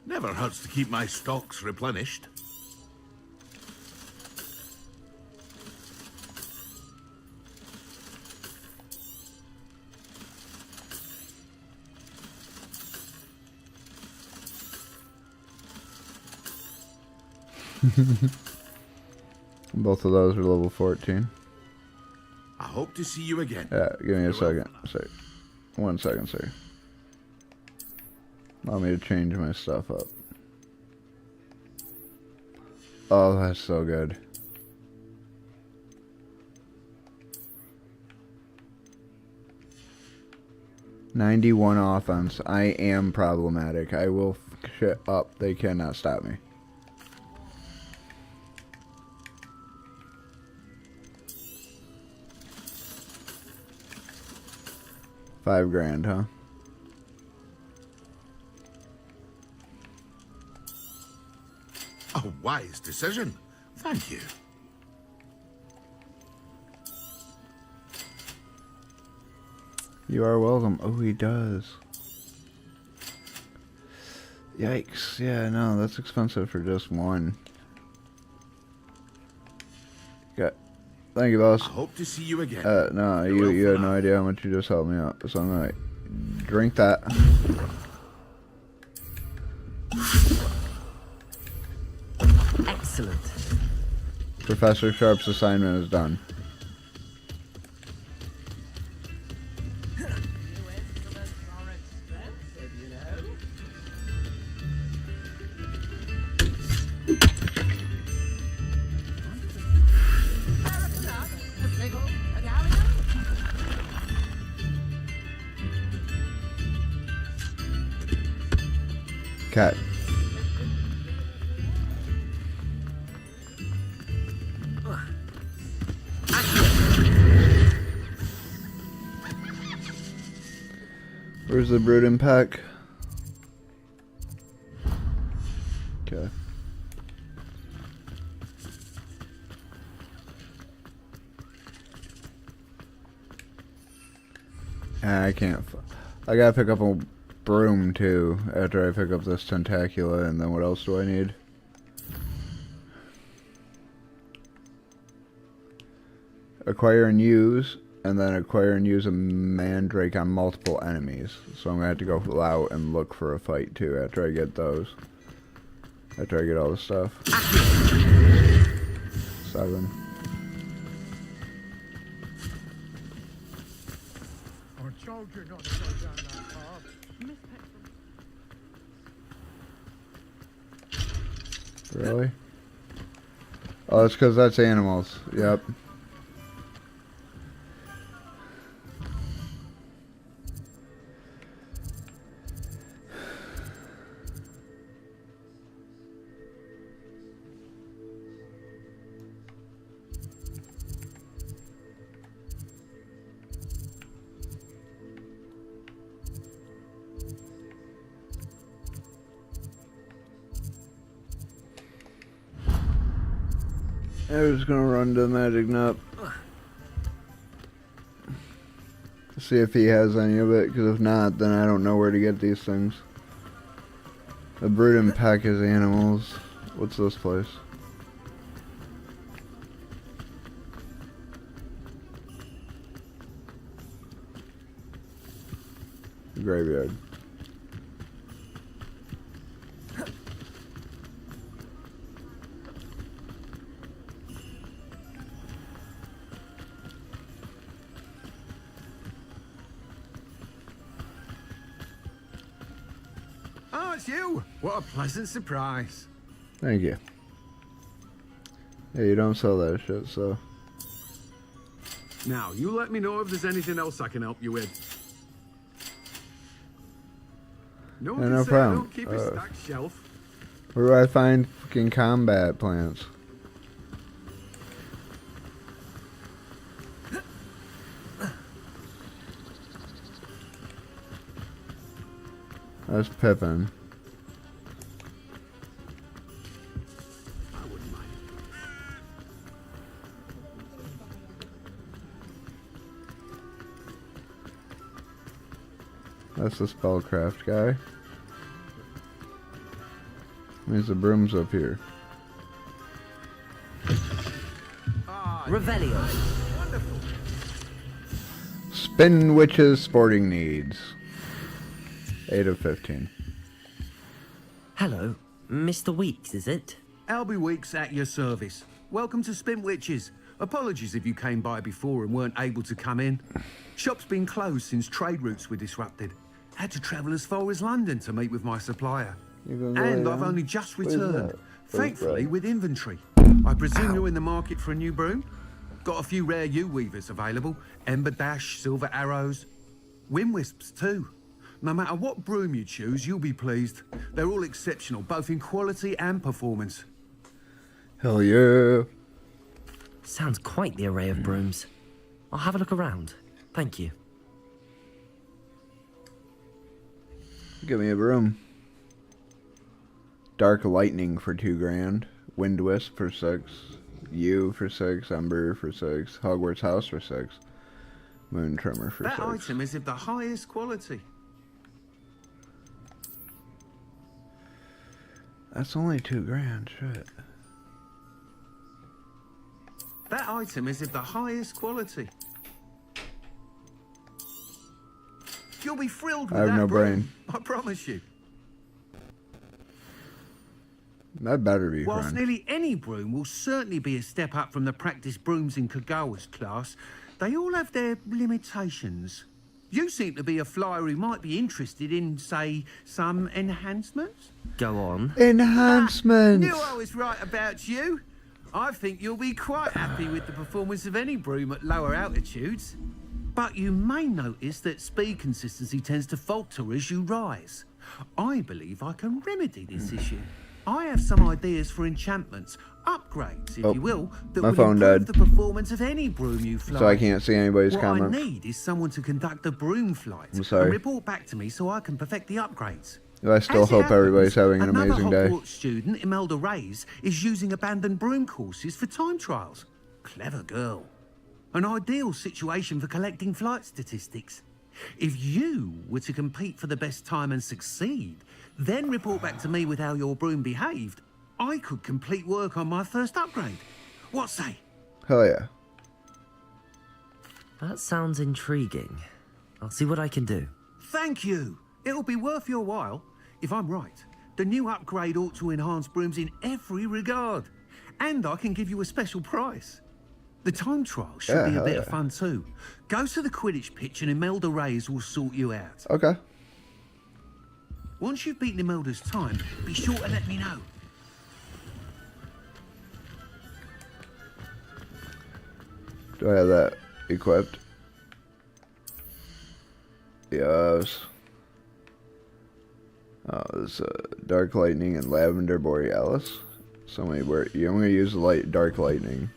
Never hurts to keep my stocks replenished. Both of those are level 14. I hope to see you again. Yeah, give me a second. Sir. 1 second, sir. Allow me to change my stuff up. Oh, that's so good. 91 offense. I am problematic. I will shit up. They cannot stop me. $5,000, huh? A wise decision. Thank you. You are welcome. Oh, he does. Yikes. Yeah, no, that's expensive for just one. Got. Thank you, boss. I hope to see you again. No, you had no idea how much you just helped me out. So I'm gonna drink that. Excellent. Professor Sharp's assignment is done. Cat. Where's the brooding pack? Okay. I can't. I gotta pick up a broom too after I pick up this tentacula, and then what else do I need? Acquire and use, and then acquire and use a mandrake on multiple enemies. So I'm gonna have to go out and look for a fight too after I get those. After I get all the stuff. 7. I told you not to go down that path. Really? Oh, it's because that's animals. Yep. I'm just gonna run to the magic nut. See if he has any of it, because if not, then I don't know where to get these things. The brooding pack is animals. What's this place? Graveyard. Oh, it's you! What a pleasant surprise. Thank you. Yeah, you don't sell that shit, so. Now, you let me know if there's anything else I can help you with. No, Yeah, no problem. Keep a stacked shelf. Where do I find fucking combat plants? That's Pippin. I wouldn't mind. That's the spellcraft guy. Means the broom's up here. Revelio. Wonderful. Spin Witch's sporting needs. 8 of 15. Hello, Mr. Weeks, is it? Albie Weeks at your service. Welcome to Spin Witches. Apologies if you came by before and weren't able to come in. Shop's been closed since trade routes were disrupted. Had to travel as far as London to meet with my supplier. And I've only just returned, thankfully with inventory. I presume you're in the market for a new broom? Got a few rare yew weavers available. Ember Dash, Silver Arrows. Wind wisps too. No matter what broom you choose, you'll be pleased. They're all exceptional, both in quality and performance. Hell yeah. Sounds quite the array of brooms. I'll have a look around. Thank you. Give me a broom. Dark Lightning for $2,000. Wind Wisp for 6. You for 6. Ember for 6. Hogwarts House for 6. Moon Trimmer for 6. That item is of the highest quality. That's only $2,000. Shit. That item is of the highest quality. You'll be thrilled with I have that no broom, brain. I promise you. That better be Whilst fun. nearly any broom will certainly be a step up from the practice brooms in Kagawa's class, they all have their limitations. You seem to be a flyer who might be interested in, say, some enhancements? Go on. Enhancements! Knew I was right about you. I think you'll be quite happy with the performance of any broom at lower altitudes. But you may notice that speed consistency tends to falter as you rise. I believe I can remedy this issue. I have some ideas for enchantments, upgrades, if you will, that my will phone improve died. the performance of any broom you fly. So I can't see anybody's what comments. I need is someone to conduct a broom flight I'm sorry. and report back to me so I can perfect the upgrades. I still As it hope happens, everybody's having an amazing another day. Hogwarts student, Imelda Reyes, is using abandoned broom courses for time trials. Clever girl. An ideal situation for collecting flight statistics. If you were to compete for the best time and succeed, then report back to me with how your broom behaved, I could complete work on my first upgrade. What say? Hell yeah. That sounds intriguing. I'll see what I can do. Thank you. It'll be worth your while. If I'm right, the new upgrade ought to enhance brooms in every regard. And I can give you a special price. The time trial should be a bit of fun too. Go to the Quidditch pitch and Imelda Reyes will sort you out. Okay. Once you've beaten Imelda's time, be sure to let me know. Do I have that equipped? Yes. Oh, it's Dark Lightning and Lavender Borealis. So many you only use the Dark Lightning.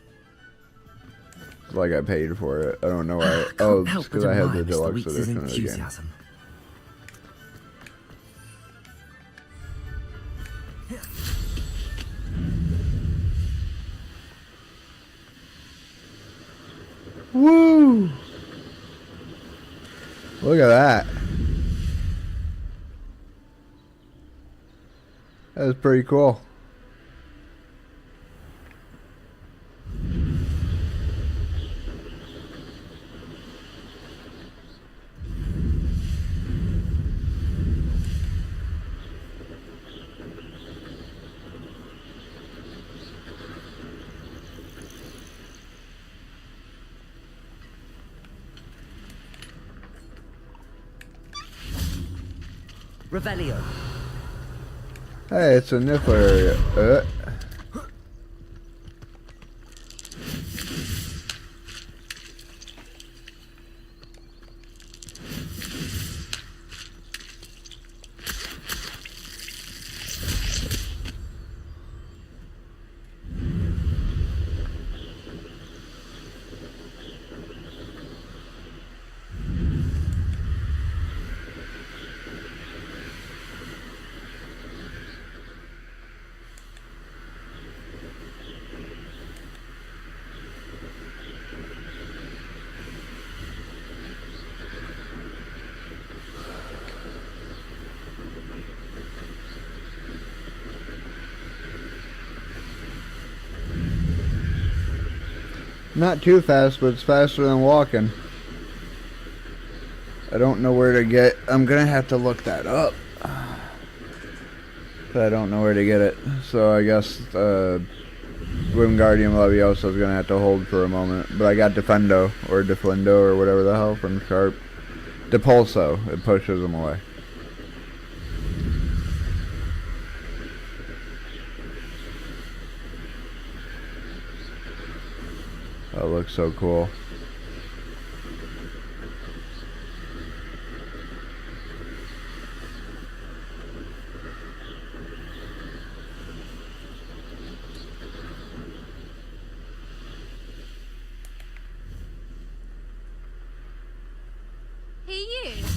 It's like I paid for it. I don't know why. Oh, it's because I had the deluxe edition of the game. Woo! Look at that. That was pretty cool. Revelio. Hey, it's a niffler area. Not too fast, but it's faster than walking. I don't know where to get. I'm gonna have to look that up. But I don't know where to get it. So I guess Wingardium Leviosa is gonna have to hold for a moment. But I got Defendo or Deflendo or whatever the hell from Sharp. Depulso. It pushes them away. That looks so cool.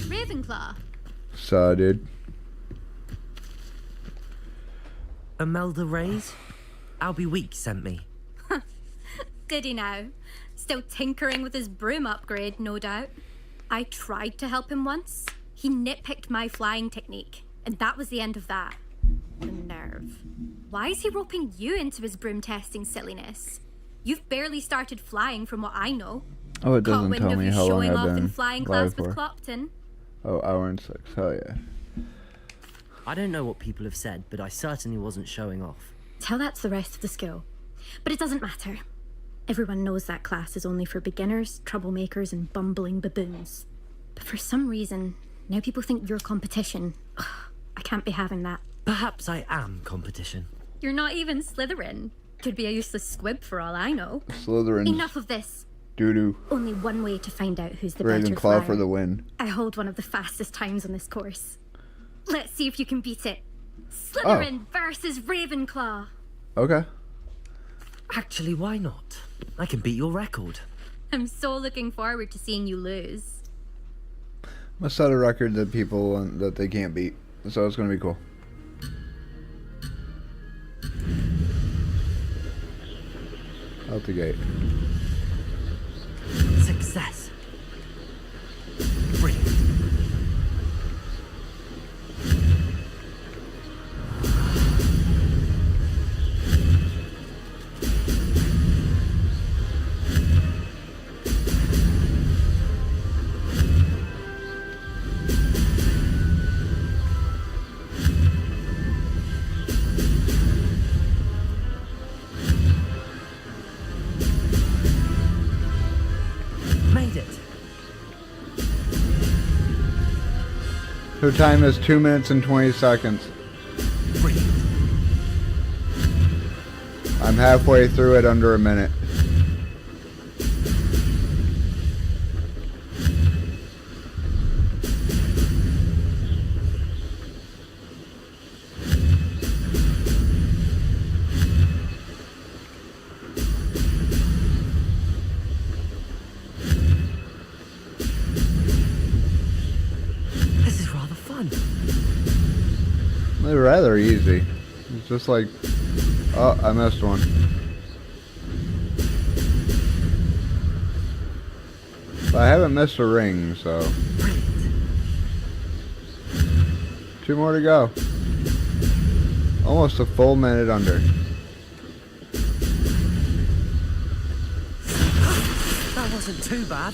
Ravenclaw. So, dude. Imelda Reyes? Albie Weeks sent me. Did he now? Still tinkering with his broom upgrade, no doubt. I tried to help him once. He nitpicked my flying technique, and that was the end of that. The nerve. Why is he roping you into his broom testing silliness? You've barely started flying from what I know. Oh, it Caught doesn't wind tell of me you how long showing I've off in been flying live class with for. Clopton. Oh, hour and 6. Hell yeah. I don't know what people have said, but I certainly wasn't showing off. Tell that to the rest of the school. But it doesn't matter. Everyone knows that class is only for beginners, troublemakers, and bumbling baboons. But for some reason, now people think you're competition. Ugh, I can't be having that. Perhaps I am competition. You're not even Slytherin. Could be a useless squib for all I know. Slytherin's Enough of this. doo-doo. Only one way to find out who's the better Ravenclaw flyer. for the win. I hold one of the fastest times on this course. Let's see if you can beat it. Slytherin versus Ravenclaw. Okay. Actually, why not? I can beat your record. I'm so looking forward to seeing you lose. I'm gonna set a record that people that they can't beat. So it's gonna be cool. Out the gate. Success. Brilliant. Made it. Her time is 2 minutes and 20 seconds. Brilliant. I'm halfway through it under a minute. This is rather fun. They're rather easy. It's just like, oh, I missed one. But I haven't missed a ring, so. 2 more to go. Almost a full minute under. That wasn't too bad.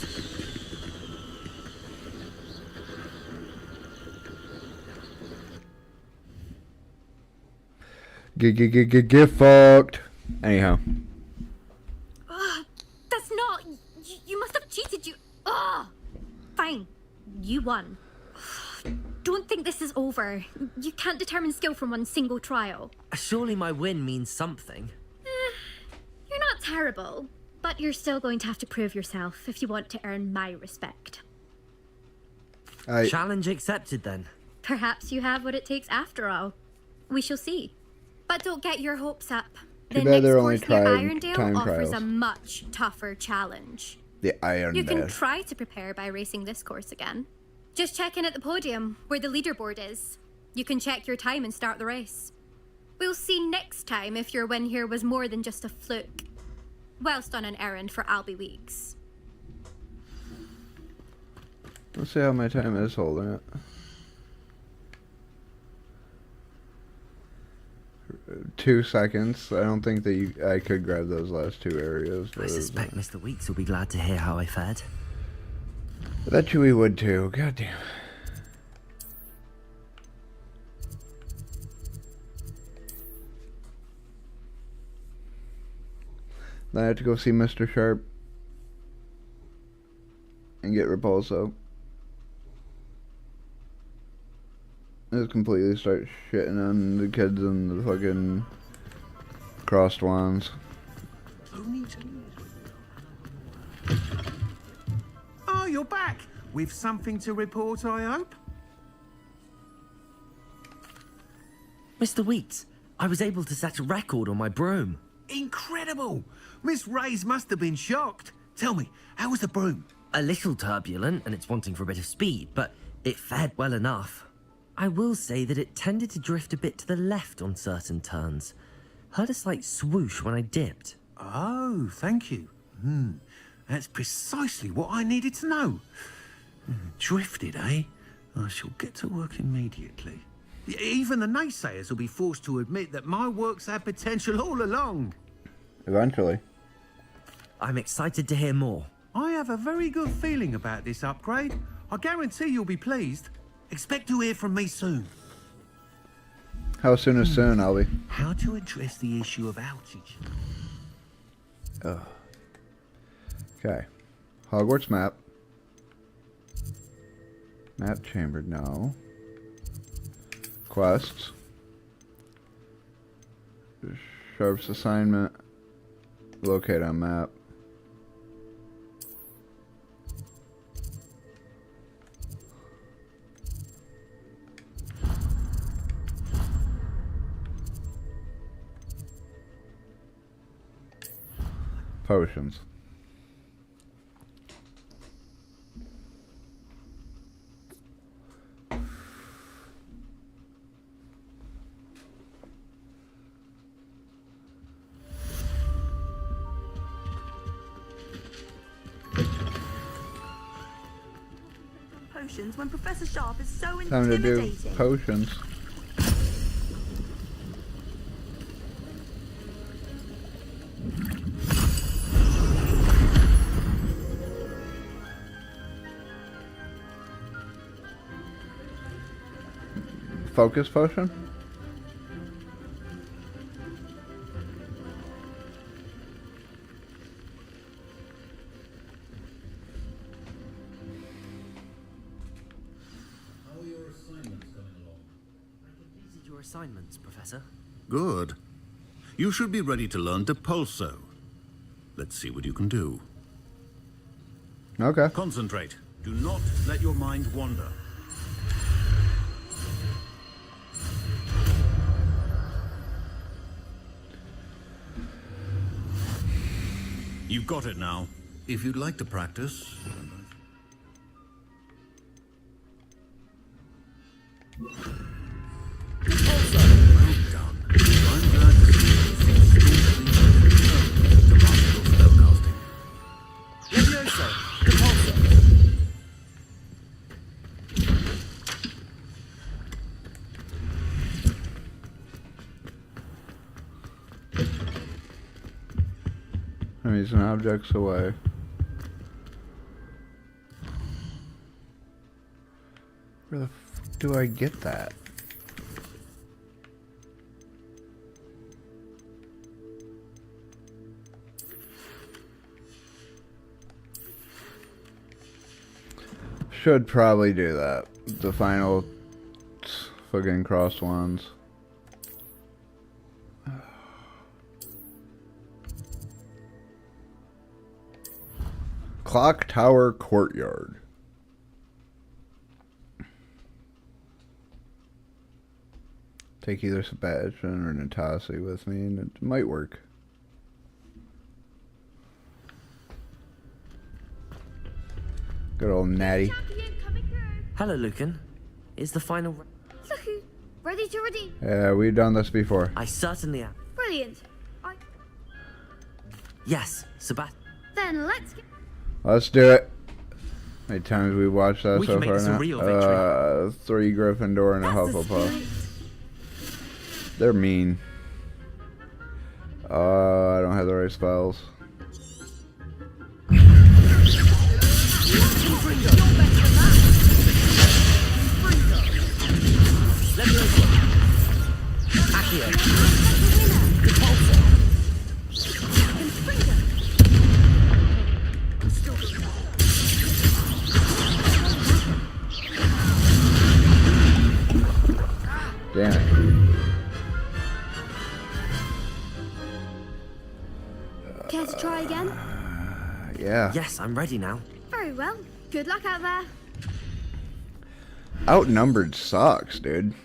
Get fucked. Anyhow. That's not... You must have cheated, you... Ugh. Fine. You won. Don't think this is over. You can't determine skill from one single trial. Surely my win means something. You're not terrible, but you're still going to have to prove yourself if you want to earn my respect. Challenge accepted then. Perhaps you have what it takes after all. We shall see. But don't get your hopes up. Too The bad next they're only course near time Irondale offers trials. a much tougher challenge. The Iron You can Bear. try to prepare by racing this course again. Just check in at the podium, where the leaderboard is. You can check your time and start the race. We'll see next time if your win here was more than just a fluke. Whilst on an errand for Albie Weeks. Let's see how my time is holding it. 2 seconds. I don't think that I could grab those last 2 areas. I suspect Mr. Weeks will be glad to hear how I fared. I bet you we would too. God damn. Then I have to go see Mr. Sharp and get Repulso. Just completely start shitting on the kids and the fucking crossed wands. Oh, you're back! With something to report, I hope? Mr. Weeks, I was able to set a record on my broom. Incredible! Miss Reyes must have been shocked. Tell me, how was the broom? A little turbulent, and it's wanting for a bit of speed, but It fared well enough. I will say that it tended to drift a bit to the left on certain turns. Heard a slight swoosh when I dipped. Oh, thank you. That's precisely what I needed to know. Drifted, eh? I shall get to work immediately. Even the naysayers will be forced to admit that my work's had potential all along. Eventually. I'm excited to hear more. I have a very good feeling about this upgrade. I guarantee you'll be pleased. Expect to hear from me soon. How soon is soon, Albie? How to address the issue of outage. Oh. Okay. Hogwarts map. Map chamber, no. Quests. Sharp's assignment. Locate on map. Potions. Potions when Professor Sharp is so Time to do intimidating. potions. Focus potion? How are your assignments coming along? I completed your assignments, Professor. Good. You should be ready to learn Depulso. Let's see what you can do. Okay. Concentrate. Do not let your mind wander. You've got it now. If you'd like to practice... Well done. I'm glad to see you so to master your spellcasting. Levioso, Depulso. Enemies and objects away. Where the fuck do I get that? Should probably do that. The final fucking cross ones. Clock Tower Courtyard. Take either Sebastian or Natasi with me and it might work. Good old Natty. Hello, Lucan. Is the final... Woohoo! Ready to redeem. Yeah, we've done this before. I certainly am. Brilliant. Yes, Sebastian. Then let's get... Let's do it. How many times we watched that We so can make far this a now? real victory. 3 Gryffindor and a Hufflepuff. They're mean. I don't have the right spells. Damn it. Care to try again? Yeah. Yes, I'm ready now. Very well. Good luck out there. Outnumbered sucks, dude.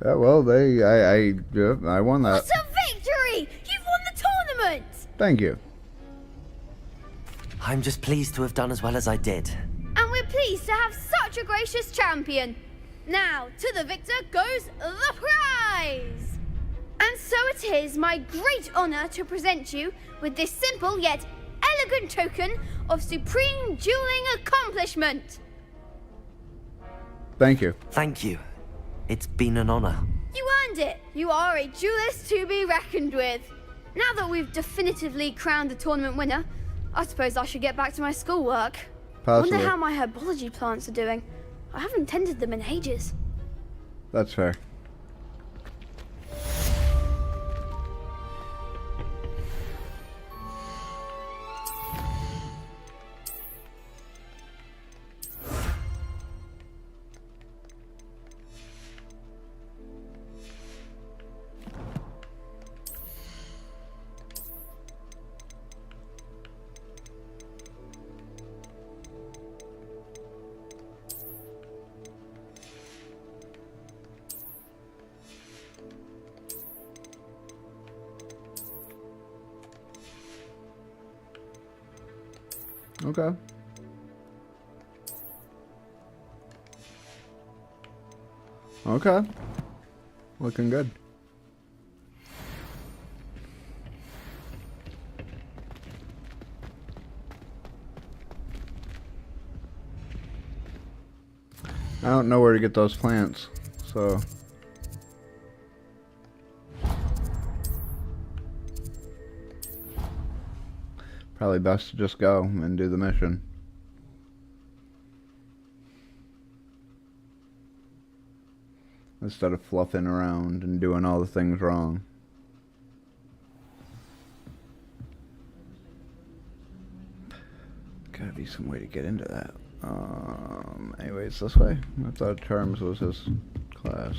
Well, I won that. What a victory! You've won the tournament! Thank you. I'm just pleased to have done as well as I did. And we're pleased to have such a gracious champion. Now, to the victor goes the prize! And so it is my great honor to present you with this simple yet elegant token of supreme dueling accomplishment. Thank you. Thank you. It's been an honor. You earned it. You are a duelist to be reckoned with. Now that we've definitively crowned the tournament winner, I suppose I should get back to my schoolwork. Possibly. Wonder how my herbology plants are doing. I haven't tended them in ages. That's fair. Okay. Okay. Looking good. I don't know where to get those plants, so... Probably best to just go and do the mission. Instead of fluffing around and doing all the things wrong. Gotta be some way to get into that. Anyways, this way? I thought Charms was his class.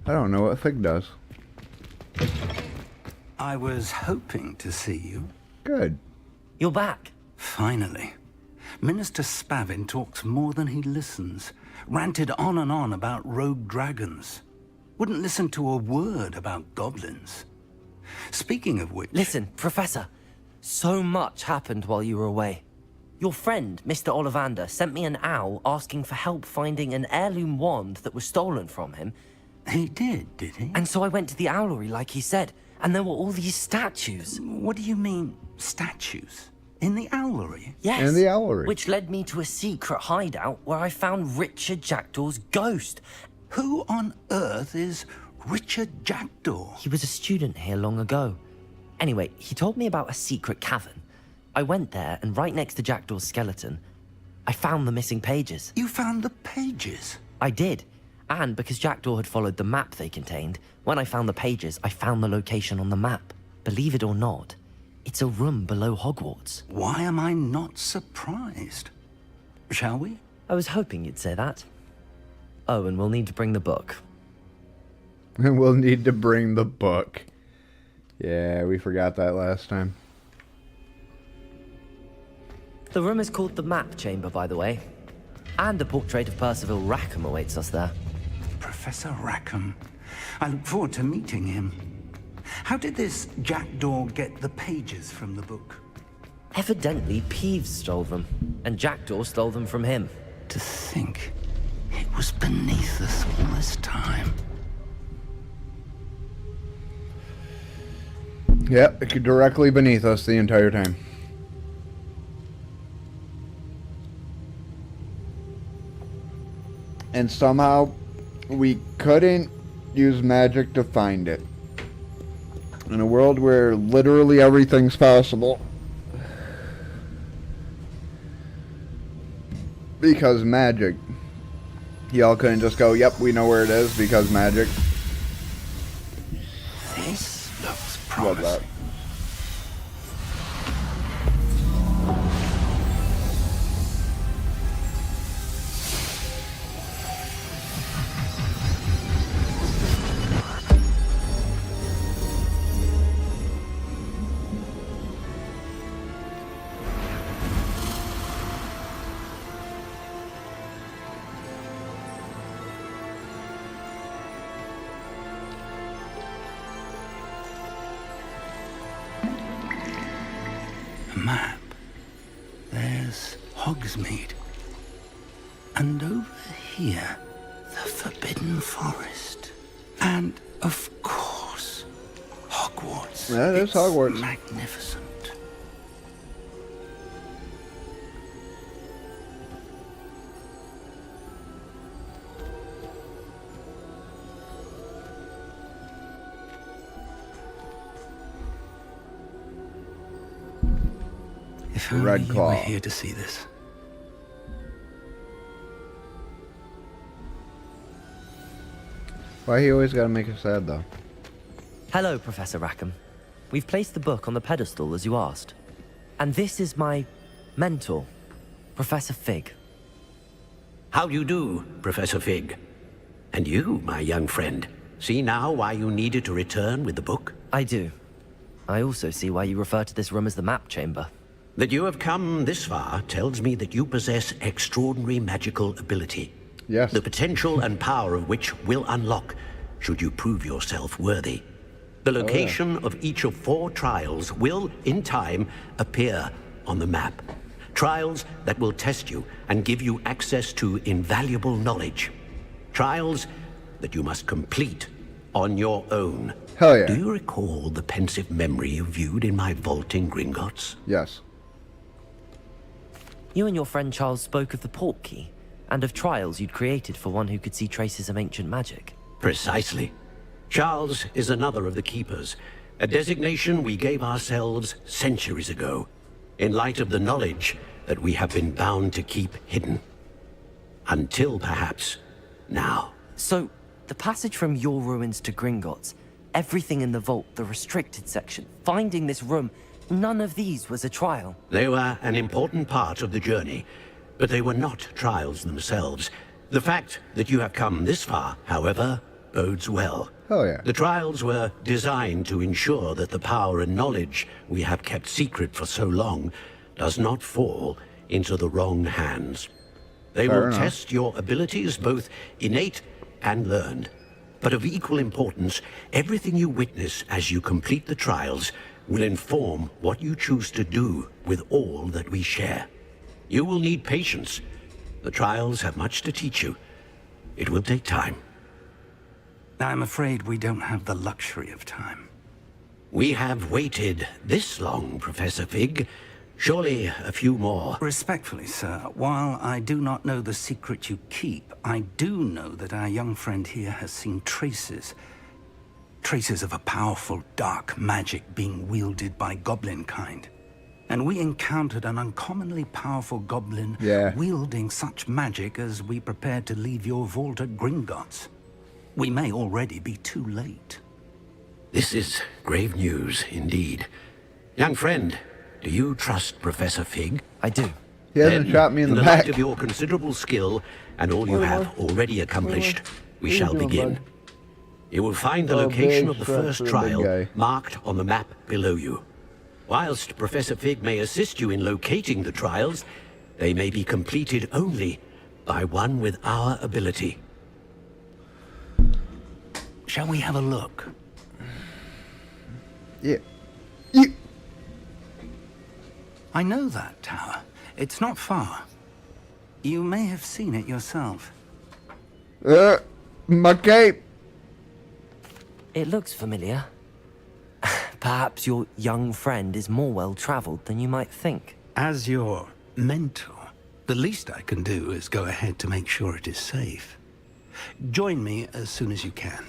I don't know what Fig does. I was hoping to see you. Good. You're back. Finally. Minister Spavin talks more than he listens. Ranted on and on about rogue dragons. Wouldn't listen to a word about goblins. Speaking of which... Listen, Professor. So much happened while you were away. Your friend, Mr. Ollivander, sent me an owl asking for help finding an heirloom wand that was stolen from him. He did he? And so I went to the owlery like he said, and there were all these statues. What do you mean, statues? In the owlery? Yes. In the owlery. Which led me to a secret hideout where I found Richard Jackdaw's ghost. Who on earth is Richard Jackdaw? He was a student here long ago. Anyway, he told me about a secret cavern. I went there, and right next to Jackdaw's skeleton, I found the missing pages. You found the pages? I did. And because Jackdaw had followed the map they contained, when I found the pages, I found the location on the map. Believe it or not, it's a room below Hogwarts. Why am I not surprised? Shall we? I was hoping you'd say that. Oh, and we'll need to bring the book. We'll need to bring the book. Yeah, we forgot that last time. The room is called the Map Chamber, by the way. And a portrait of Percival Rackham awaits us there. Professor Rackham. I look forward to meeting him. How did this Jackdaw get the pages from the book? Evidently, Peeves stole them, and Jackdaw stole them from him. To think, it was beneath us all this time. Yep, directly beneath us the entire time. And somehow we couldn't use magic to find it. In a world where literally everything's possible. Because magic. Y'all couldn't just go, yep, we know where it is because magic. This looks Love promising. that. Hogsmeade. And over here, the Forbidden Forest. And, of course, Hogwarts. Yeah, it is Hogwarts. Magnificent. If only Red you Claw. were here to see this. Why he always gotta make us sad, though? Hello, Professor Rackham. We've placed the book on the pedestal as you asked. And this is my mentor, Professor Fig. How do you do, Professor Fig? And you, my young friend, see now why you needed to return with the book? I do. I also see why you refer to this room as the map chamber. That you have come this far tells me that you possess extraordinary magical ability. Yes. The potential and power of which will unlock should you prove yourself worthy. The location of each of 4 trials will, in time, appear on the map. Trials that will test you and give you access to invaluable knowledge. Trials that you must complete on your own. Hell yeah. Do you recall the pensive memory you viewed in my vault in Gringotts? Yes. You and your friend Charles spoke of the port key, and of trials you'd created for one who could see traces of ancient magic. Precisely. Charles is another of the Keepers, a designation we gave ourselves centuries ago, in light of the knowledge that we have been bound to keep hidden. Until perhaps now. So, the passage from your ruins to Gringotts, everything in the vault, the restricted section, finding this room, none of these was a trial. They were an important part of the journey, but they were not trials themselves. The fact that you have come this far, however, bodes well. Oh yeah. The trials were designed to ensure that the power and knowledge we have kept secret for so long does not fall into the wrong hands. They Fair will enough. test your abilities, both innate and learned. But of equal importance, everything you witness as you complete the trials will inform what you choose to do with all that we share. You will need patience. The trials have much to teach you. It will take time. I'm afraid we don't have the luxury of time. We have waited this long, Professor Fig. Surely a few more. Respectfully, sir, while I do not know the secret you keep, I do know that our young friend here has seen traces of a powerful dark magic being wielded by goblin kind. And we encountered an uncommonly powerful goblin wielding such magic as we prepared to leave your vault at Gringotts. We may already be too late. This is grave news indeed. Young friend, do you trust Professor Fig? I do. He hasn't shot me in the light back. of your considerable skill and all you have already accomplished, we shall begin. You will find the location of the first trial marked on the map below you. Whilst Professor Fig may assist you in locating the trials, they may be completed only by one with our ability. Shall we have a look? Yeah. I know that tower. It's not far. You may have seen it yourself. My cape. It looks familiar. Perhaps your young friend is more well-traveled than you might think. As your mentor, the least I can do is go ahead to make sure it is safe. Join me as soon as you can.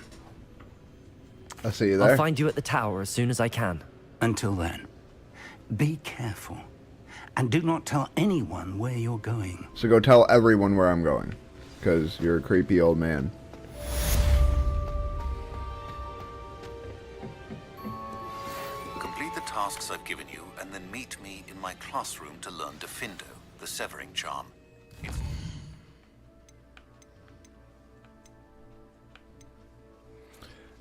I'll see you there. I'll find you at the tower as soon as I can. Until then, be careful. And do not tell anyone where you're going. So go tell everyone where I'm going. Because you're a creepy old man. Complete the tasks I've given you, and then meet me in my classroom to learn Defindo, the severing charm.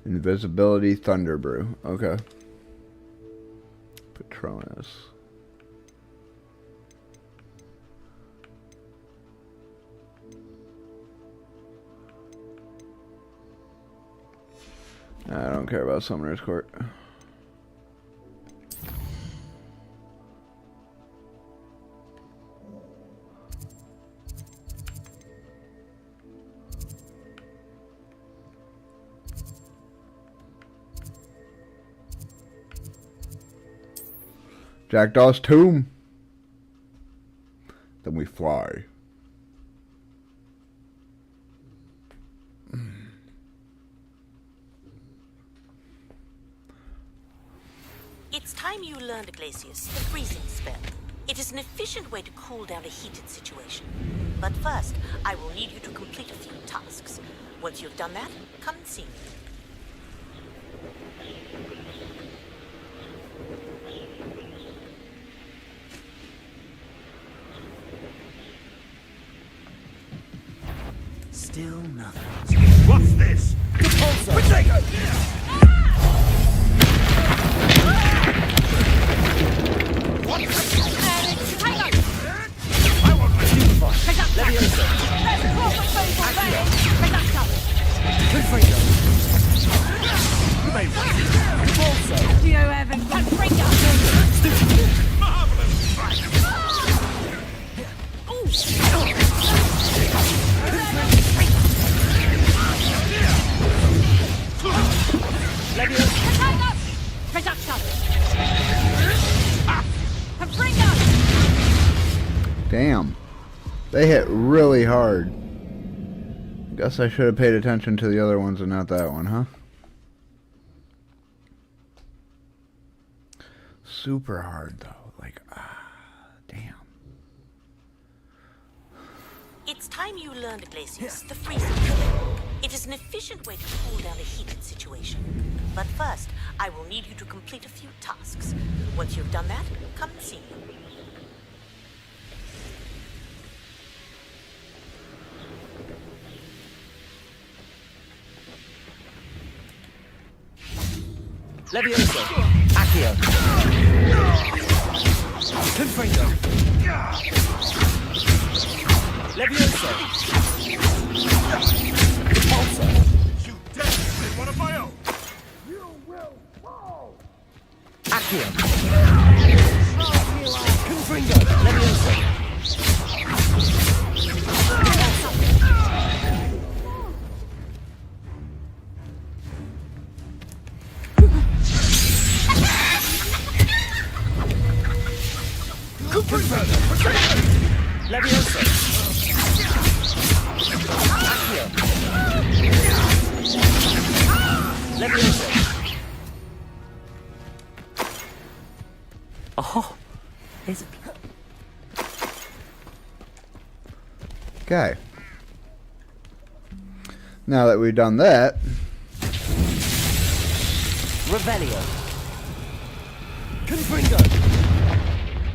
Invisibility Thunder Brew. Okay. Patronus. I don't care about Summoner's Court. Jackdaw's tomb. Then we fly. It's time you learned, Glacius, the freezing spell. It is an efficient way to cool down a heated situation. But first, I will need you to complete a few tasks. Once you've done that, come and see me. Still nothing. What's this? Potato! What? I want my uniform. Leviosa. Good freedom. You may also. Do you ever got freedom? Damn. They hit really hard. Guess I should have paid attention to the other ones and not that one, huh? Super hard, though. Like, damn. It's time you learned, Glacius, the freezing spell. It is an efficient way to cool down a heated situation. But first, I will need you to complete a few tasks. Once you've done that, come and see me. Leviosa. Accio. Confringo. Leviosa. Repulsor. You definitely one of my own. You will fall. Accio. Confringo. Leviosa. Leviosa. Accio. Leviosa. Oh, it's... Okay. Now that we've done that, Revelio. Confringo.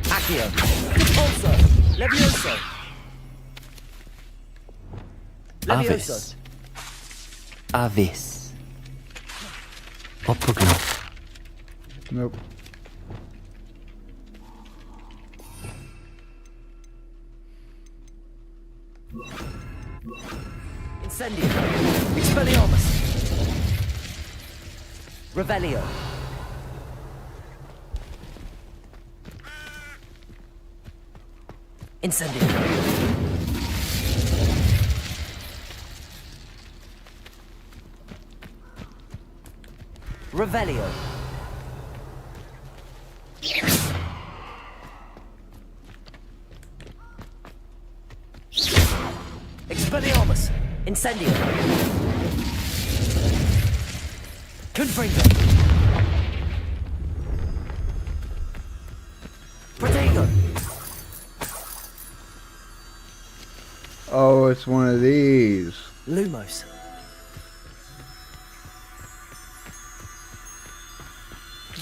Accio. Repulsor. Leviosa. Leviosa. Avis. Opugnos. nope. Incendio. Expelliarmus. Revelio. Incendio. Revelio. Expelliarmus. Incendio. Confringo. Protego. Oh, it's one of these. Lumos.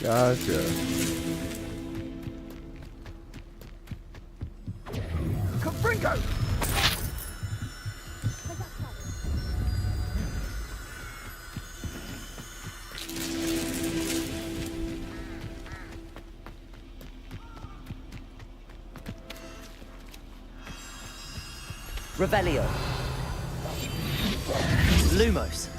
Gotcha. Confringo. Revelio. Lumos.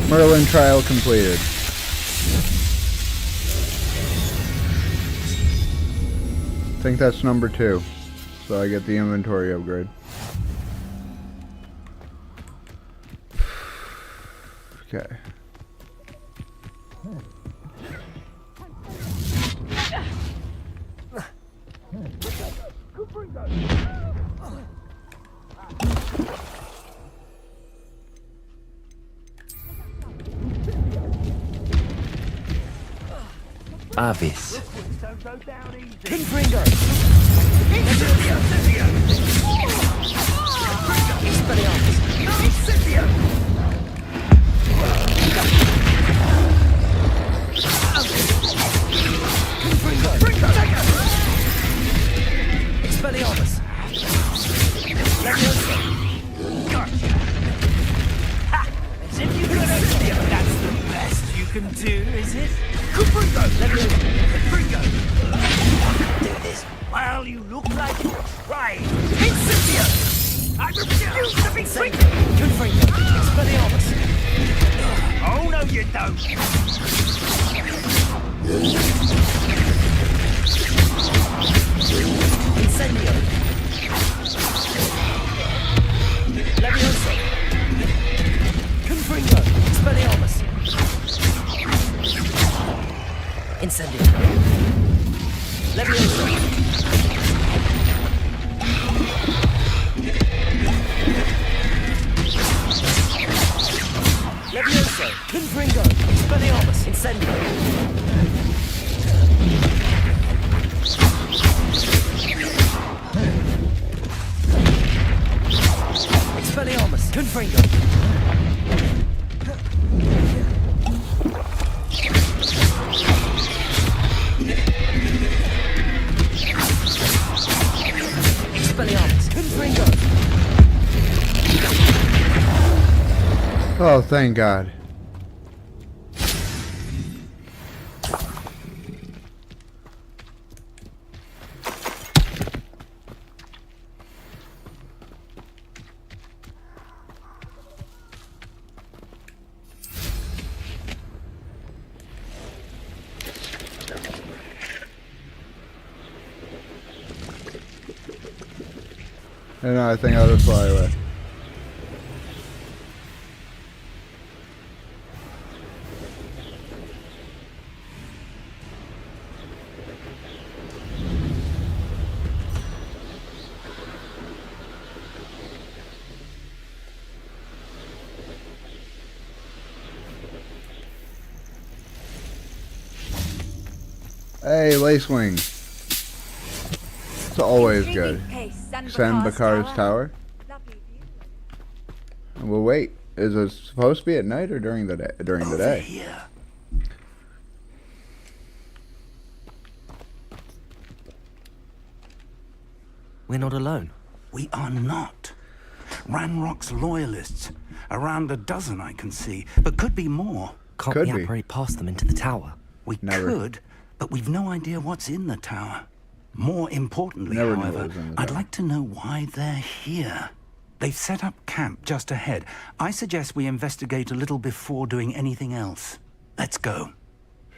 Merlin trial completed. I think that's number 2. So I get the inventory upgrade. Okay. Avis. Confringo! Expelliarmus! Leviosa! Gotcha! Ha! As if you could have... That's the best you can do, is it? Confringo! Leviosa! Confringo! Do this. Well, you look like you're trying. Incipio! I refuse to be quick! Confringo! Expelliarmus! Oh, no, you don't! Incendio! Leviosa! Confringo! Expelliarmus! Incendio! Leviosa! Leviosa! Confringo! Expelliarmus! Incendio! Expelliarmus! Confringo! Expelliarmus! Confringo! Oh, thank God. And I think I'll just fly away. Hey, Lacewing. It's always good. Sanbakar's Tower. And we'll wait. Is it supposed to be at night or during the day? During the day. Here. We're not alone. We are not. Ranrock's loyalists. Around a dozen I can see, but could be more. Can't we apparate past them into the tower? We could, but we've no idea what's in the tower. More importantly, Never knew however, what was in the I'd tower. like to know why they're here. They've set up camp just ahead. I suggest we investigate a little before doing anything else. Let's go.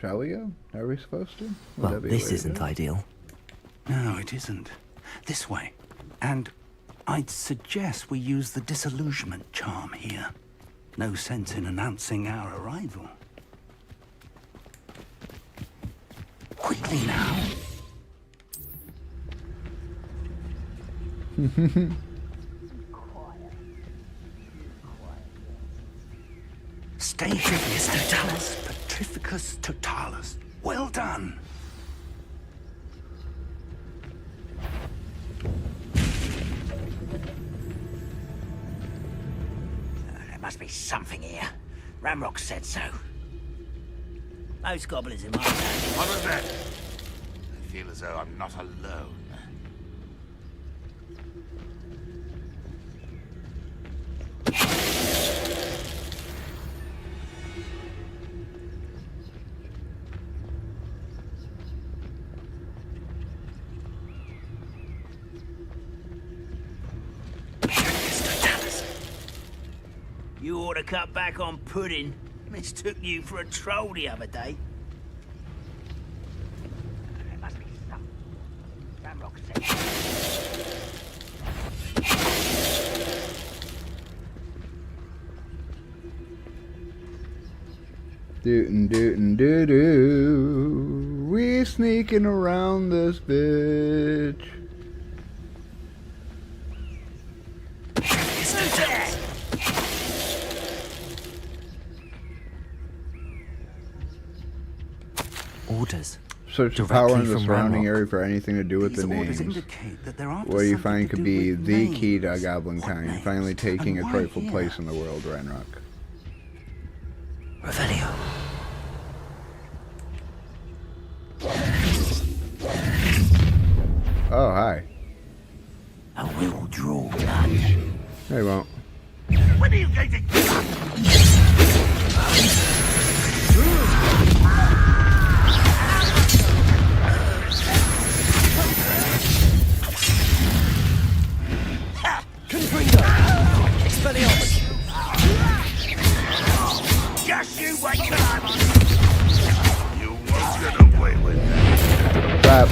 Shall we go? Are we supposed to? Would Well, that be a way this to isn't do it? ideal. No, it isn't. This way. And I'd suggest we use the disillusionment charm here. No sense in announcing our arrival. Quickly now. Stay here, Mr. Dallas. Petrificus totalis. Well done. There must be something here. Ramrock said so. Most goblins in my day. What was that? I feel as though I'm not alone. You ought to cut back on pudding. Mistook you for a troll the other day. There must be some. Ramrock said. Dootin' dootin' doo doo. We sneaking around this bitch. Orders. Search the Directly power in the from surrounding Ranrock. area for anything to do with the names. What you find could be the key to Goblin Kind, finally taking its rightful place in the world, Ranrock. Revelio. Oh, hi. I will draw blood. They won't. When are you going to give up? Confringo! Expelliarmus! Just you wait till I'm on. You won't get away with that. Crap.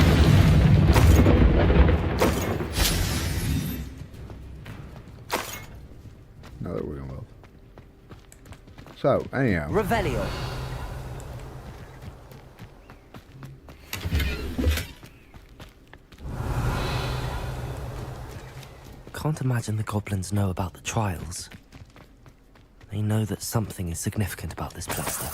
Another wheel well. So, anyhow. Revelio! Can't imagine the goblins know about the trials. They know that something is significant about this place, though.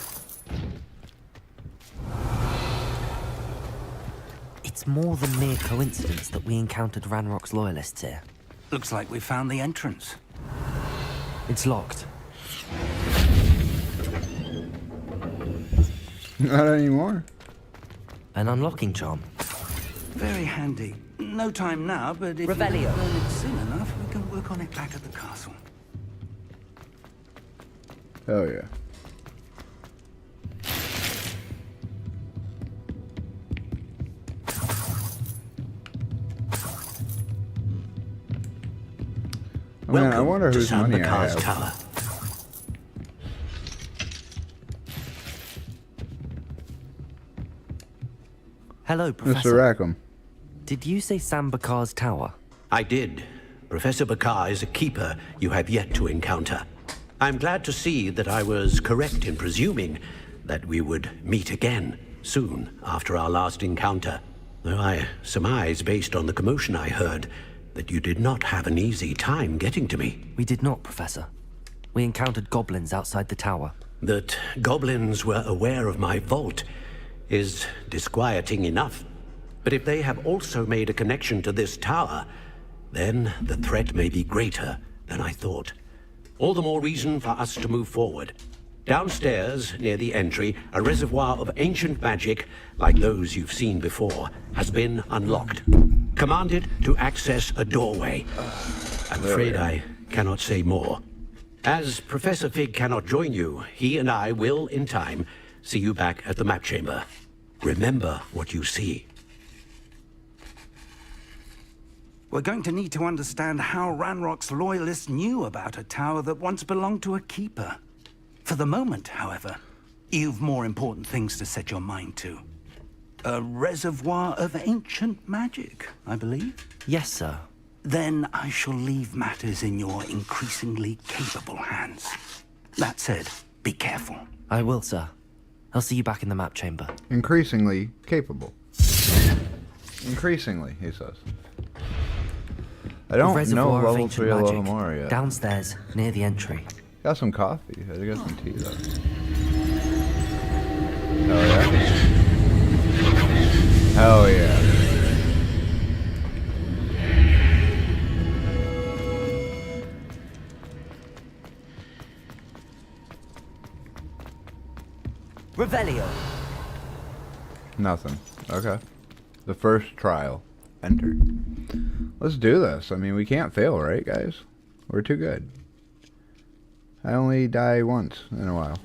It's more than mere coincidence that we encountered Ranrock's loyalists here. Looks like we found the entrance. It's locked. Not anymore. An unlocking charm. Very handy. No time now, but if Revelio. you don't learn it soon enough, we can work on it back at the castle. Oh yeah. I mean, I wonder whose money I have. Tower. Hello, Professor. Mr. Rackham. Did you say Sam Bakar's tower? I did. Professor Bakar is a keeper you have yet to encounter. I'm glad to see that I was correct in presuming that we would meet again soon after our last encounter. Though I surmise, based on the commotion I heard, that you did not have an easy time getting to me. We did not, Professor. We encountered goblins outside the tower. That goblins were aware of my vault is disquieting enough. But if they have also made a connection to this tower, then the threat may be greater than I thought. All the more reason for us to move forward. Downstairs, near the entry, a reservoir of ancient magic, like those you've seen before, has been unlocked. Commanded to access a doorway. I'm afraid I cannot say more. As Professor Fig cannot join you, he and I will, in time, see you back at the map chamber. Remember what you see. We're going to need to understand how Ranrock's loyalists knew about a tower that once belonged to a keeper. For the moment, however, you've more important things to set your mind to. A reservoir of ancient magic, I believe? Yes, sir. Then I shall leave matters in your increasingly capable hands. That said, be careful. I will, sir. I'll see you back in the map chamber. Increasingly capable. Increasingly, he says. I don't know level 3 or level more yet. Downstairs, near the entry. Got some coffee. I got some tea though. Hell yeah. Hell yeah. Revelio. Nothing. Okay. The first trial. Enter. Let's do this. I mean, we can't fail, right, guys? We're too good. I only die once in a while.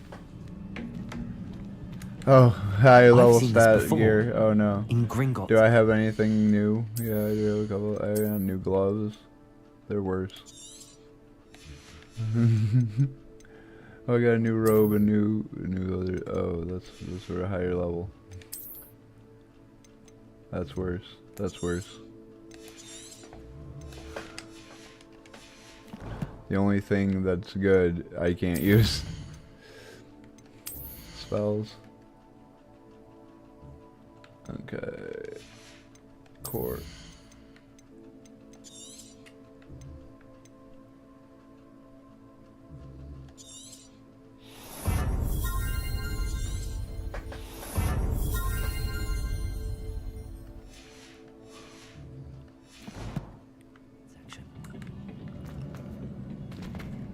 Oh, high level stat gear. Oh no. In Gringotts. Do I have anything new? Yeah, I do have a couple. I have new gloves. They're worse. Oh, I got a new robe, a new other. Oh, that's for a higher level. That's worse. That's worse. The only thing that's good I can't use. spells. Okay. Court.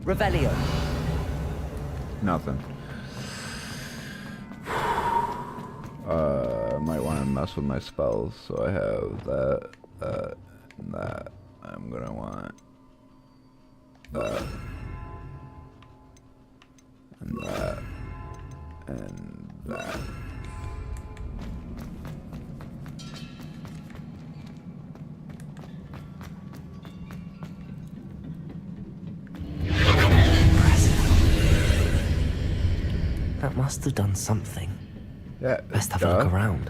Revelio. Nothing. Might want to mess with my spells, so I have that, and that. I'm gonna want that, and that, and that. That must have done something. Yeah. Best have a look around.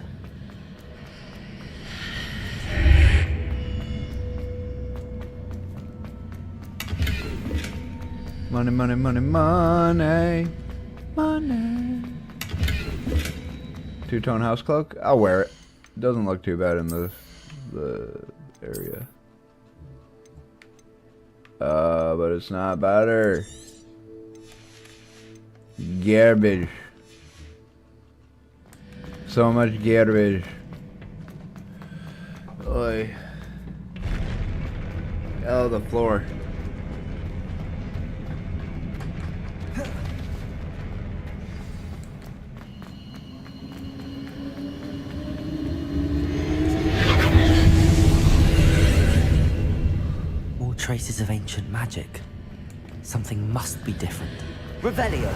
Money, money, money, money, money. Two-tone house cloak. I'll wear it. Doesn't look too bad in the area. But it's not better. Garbage. So much garbage. Oy. Oh, the floor. More traces of ancient magic. Something must be different. Revelio.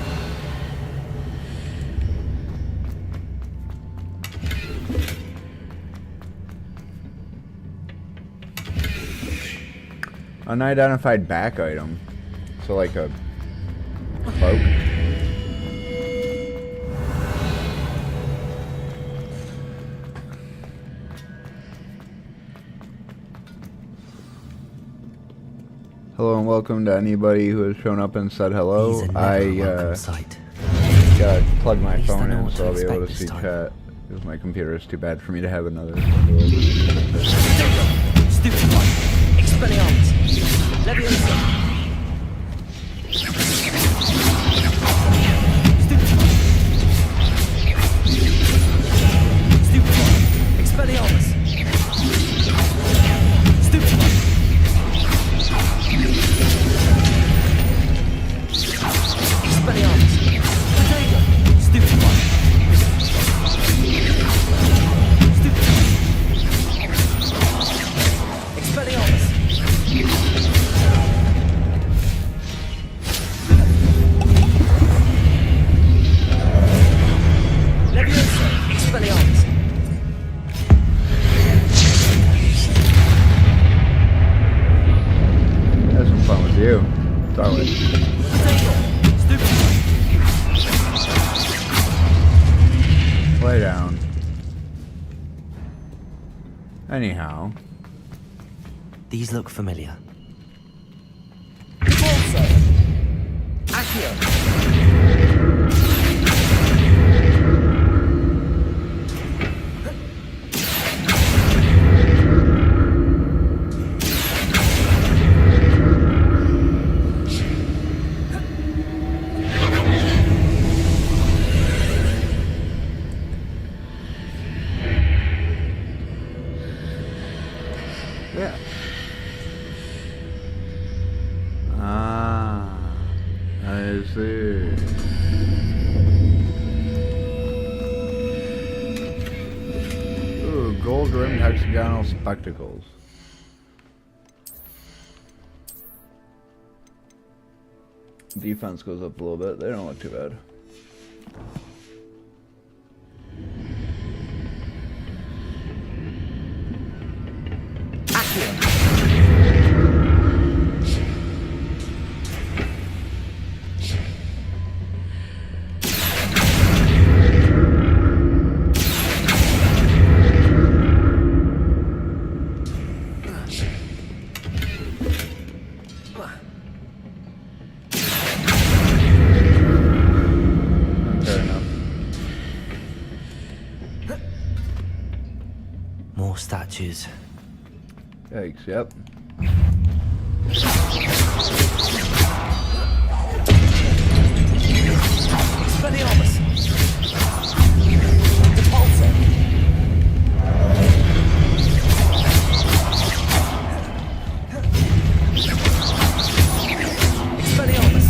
Unidentified back item. So like a cloak. Hello and welcome to anybody who has shown up and said hello. Gotta plug my phone in so I'll be able to see chat. Because my computer is too bad for me to have another. Stupid one. Expelliarmus. Leviosa. Stupid one. Expelliarmus. Stupid one. Expelliarmus. Potato. Stupid one. Stupid one. Expelliarmus. Leviosa. Expelliarmus. Have some fun with you. Darling. Lay down. Anyhow. These look familiar. Accio. Yeah. Ah, I see. Ooh, gold-rimmed hexagonal spectacles. Defense goes up a little bit. They don't look too bad. Fair enough. choose. Yikes, yep. Expelliarmus! Repulsor! Expelliarmus!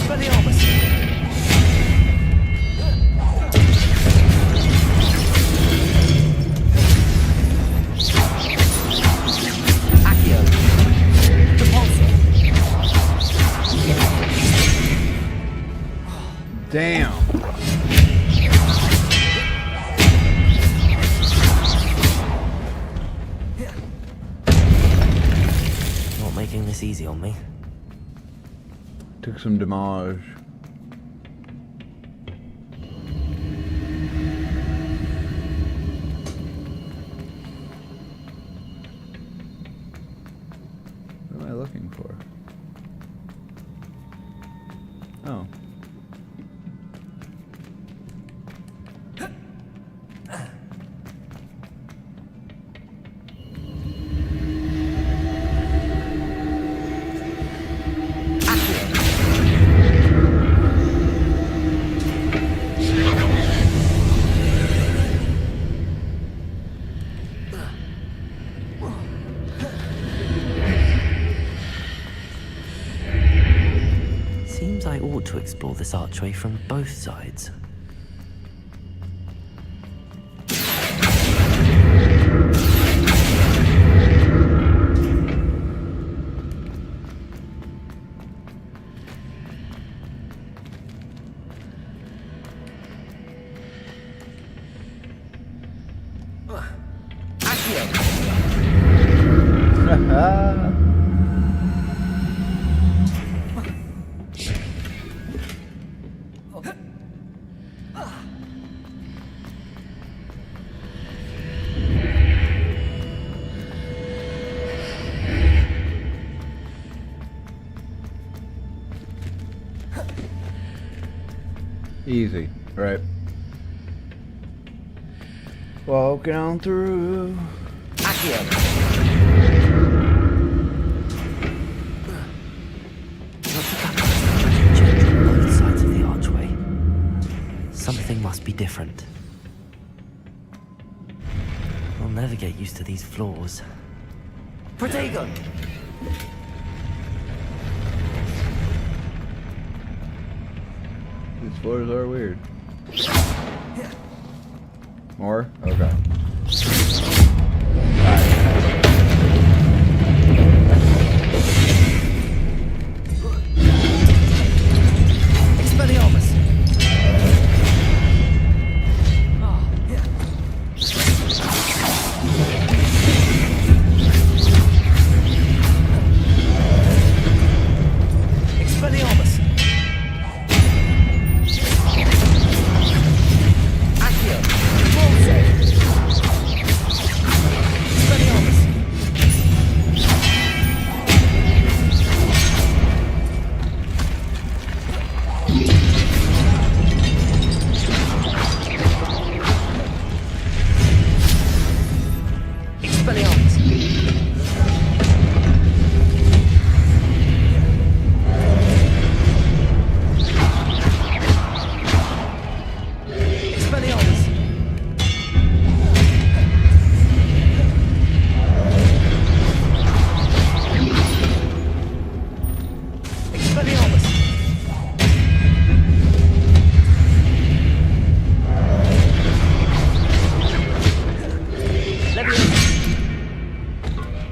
Expelliarmus! Accio! Repulsor! Damn. Not making this easy on me. Took some damage. What am I looking for? Oh. Seems I ought to explore this archway from both sides. Easy, right? Walking on through. Both sides of the archway. Something must be different. I'll never get used to these floors. Protego! These floors are weird. More? Okay. Expelliarmus! Expelliarmus! Accio! Repulsor! Expelliarmus! Expelliarmus! Expelliarmus! Expelliarmus!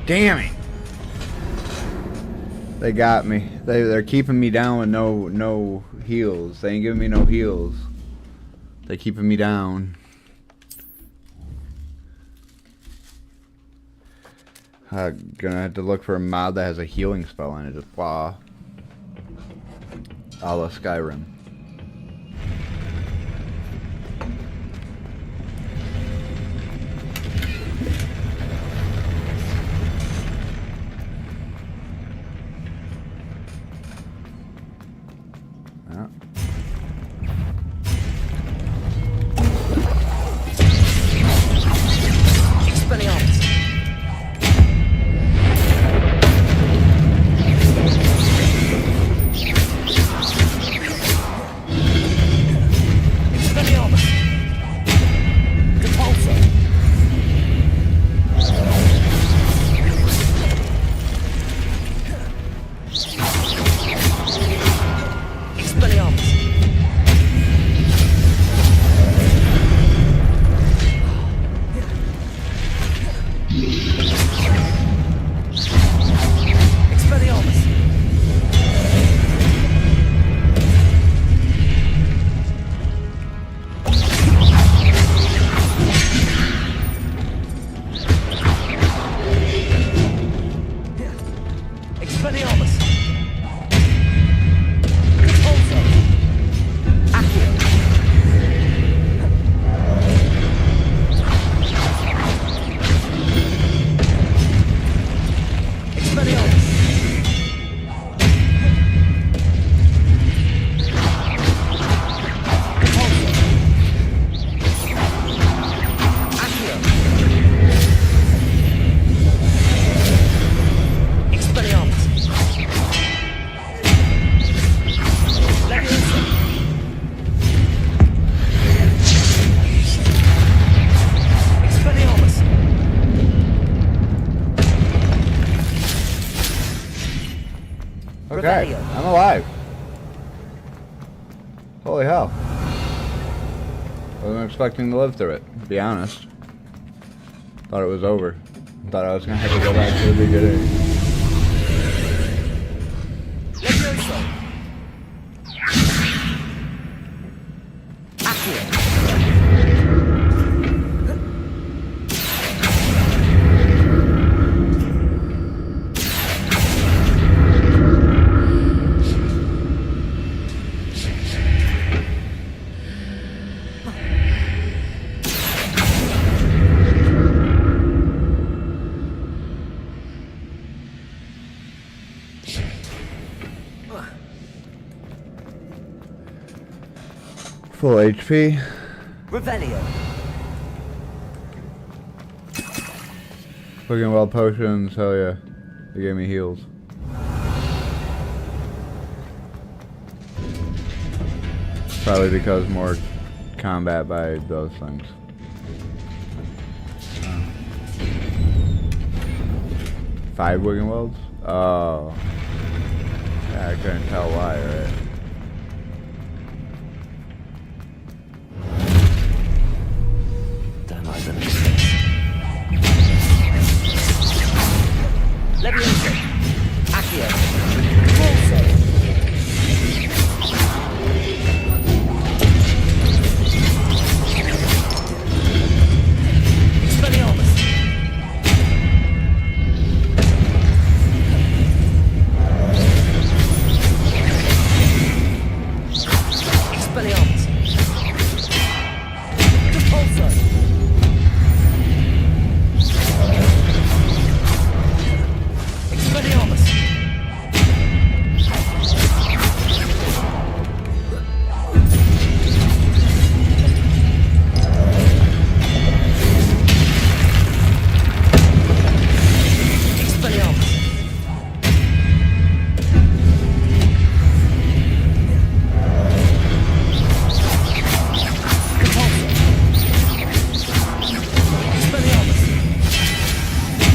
Damn it! They got me. They're keeping me down with no heals. They ain't giving me no heals. They're keeping me down. I'm gonna have to look for a mod that has a healing spell on it. Just blah. A la Skyrim. Holy hell. Wasn't expecting to live through it, to be honest. Thought it was over. Thought I was gonna have to go back to the beginning. Full HP. Revelio. Looking well potions, hell yeah. They gave me heals. Probably because more combat by those things. 5 Wigan Welds? Oh. Yeah, I couldn't tell why, right? Don't like them. Levioso. Accio. Crucio. Expelliarmus. Expelliarmus. Repulso. Expelliarmus. Expelliarmus.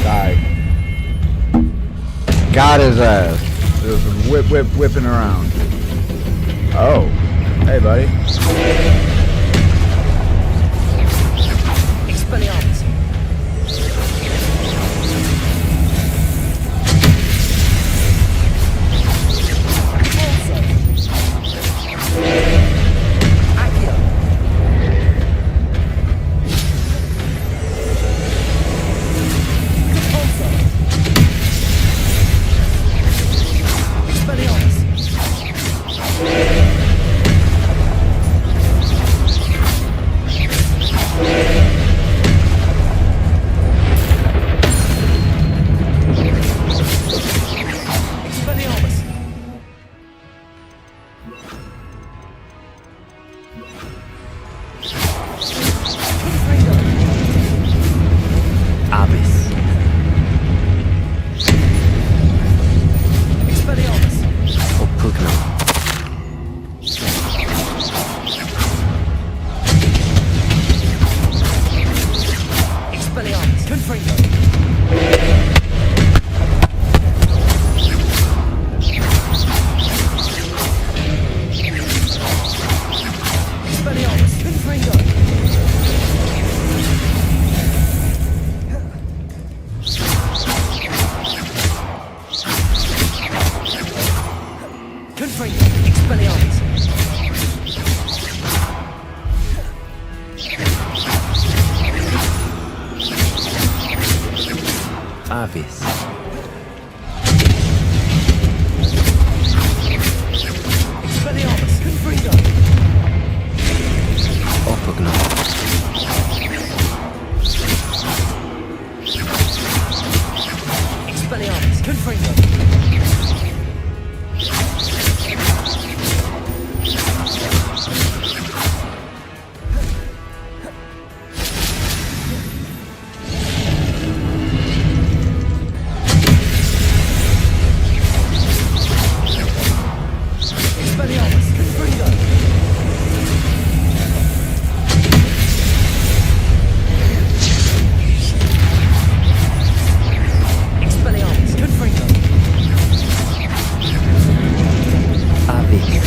Die. Got his ass. Just whipping around. Oh. Hey, buddy. Expelliarmus. Repulso. Accio. Repulso. Expelliarmus. Expelliarmus. Abyss. Expelliarmus. Opugno. Expelliarmus. Confringo. Expelliarmus. Confringo. Confringo. Expelliarmus. Abyss. Expelliarmus. Confringo. Opugno. Expelliarmus. Confringo. Expelliarmus. Confringo. Expelliarmus. Confringo. Abyss.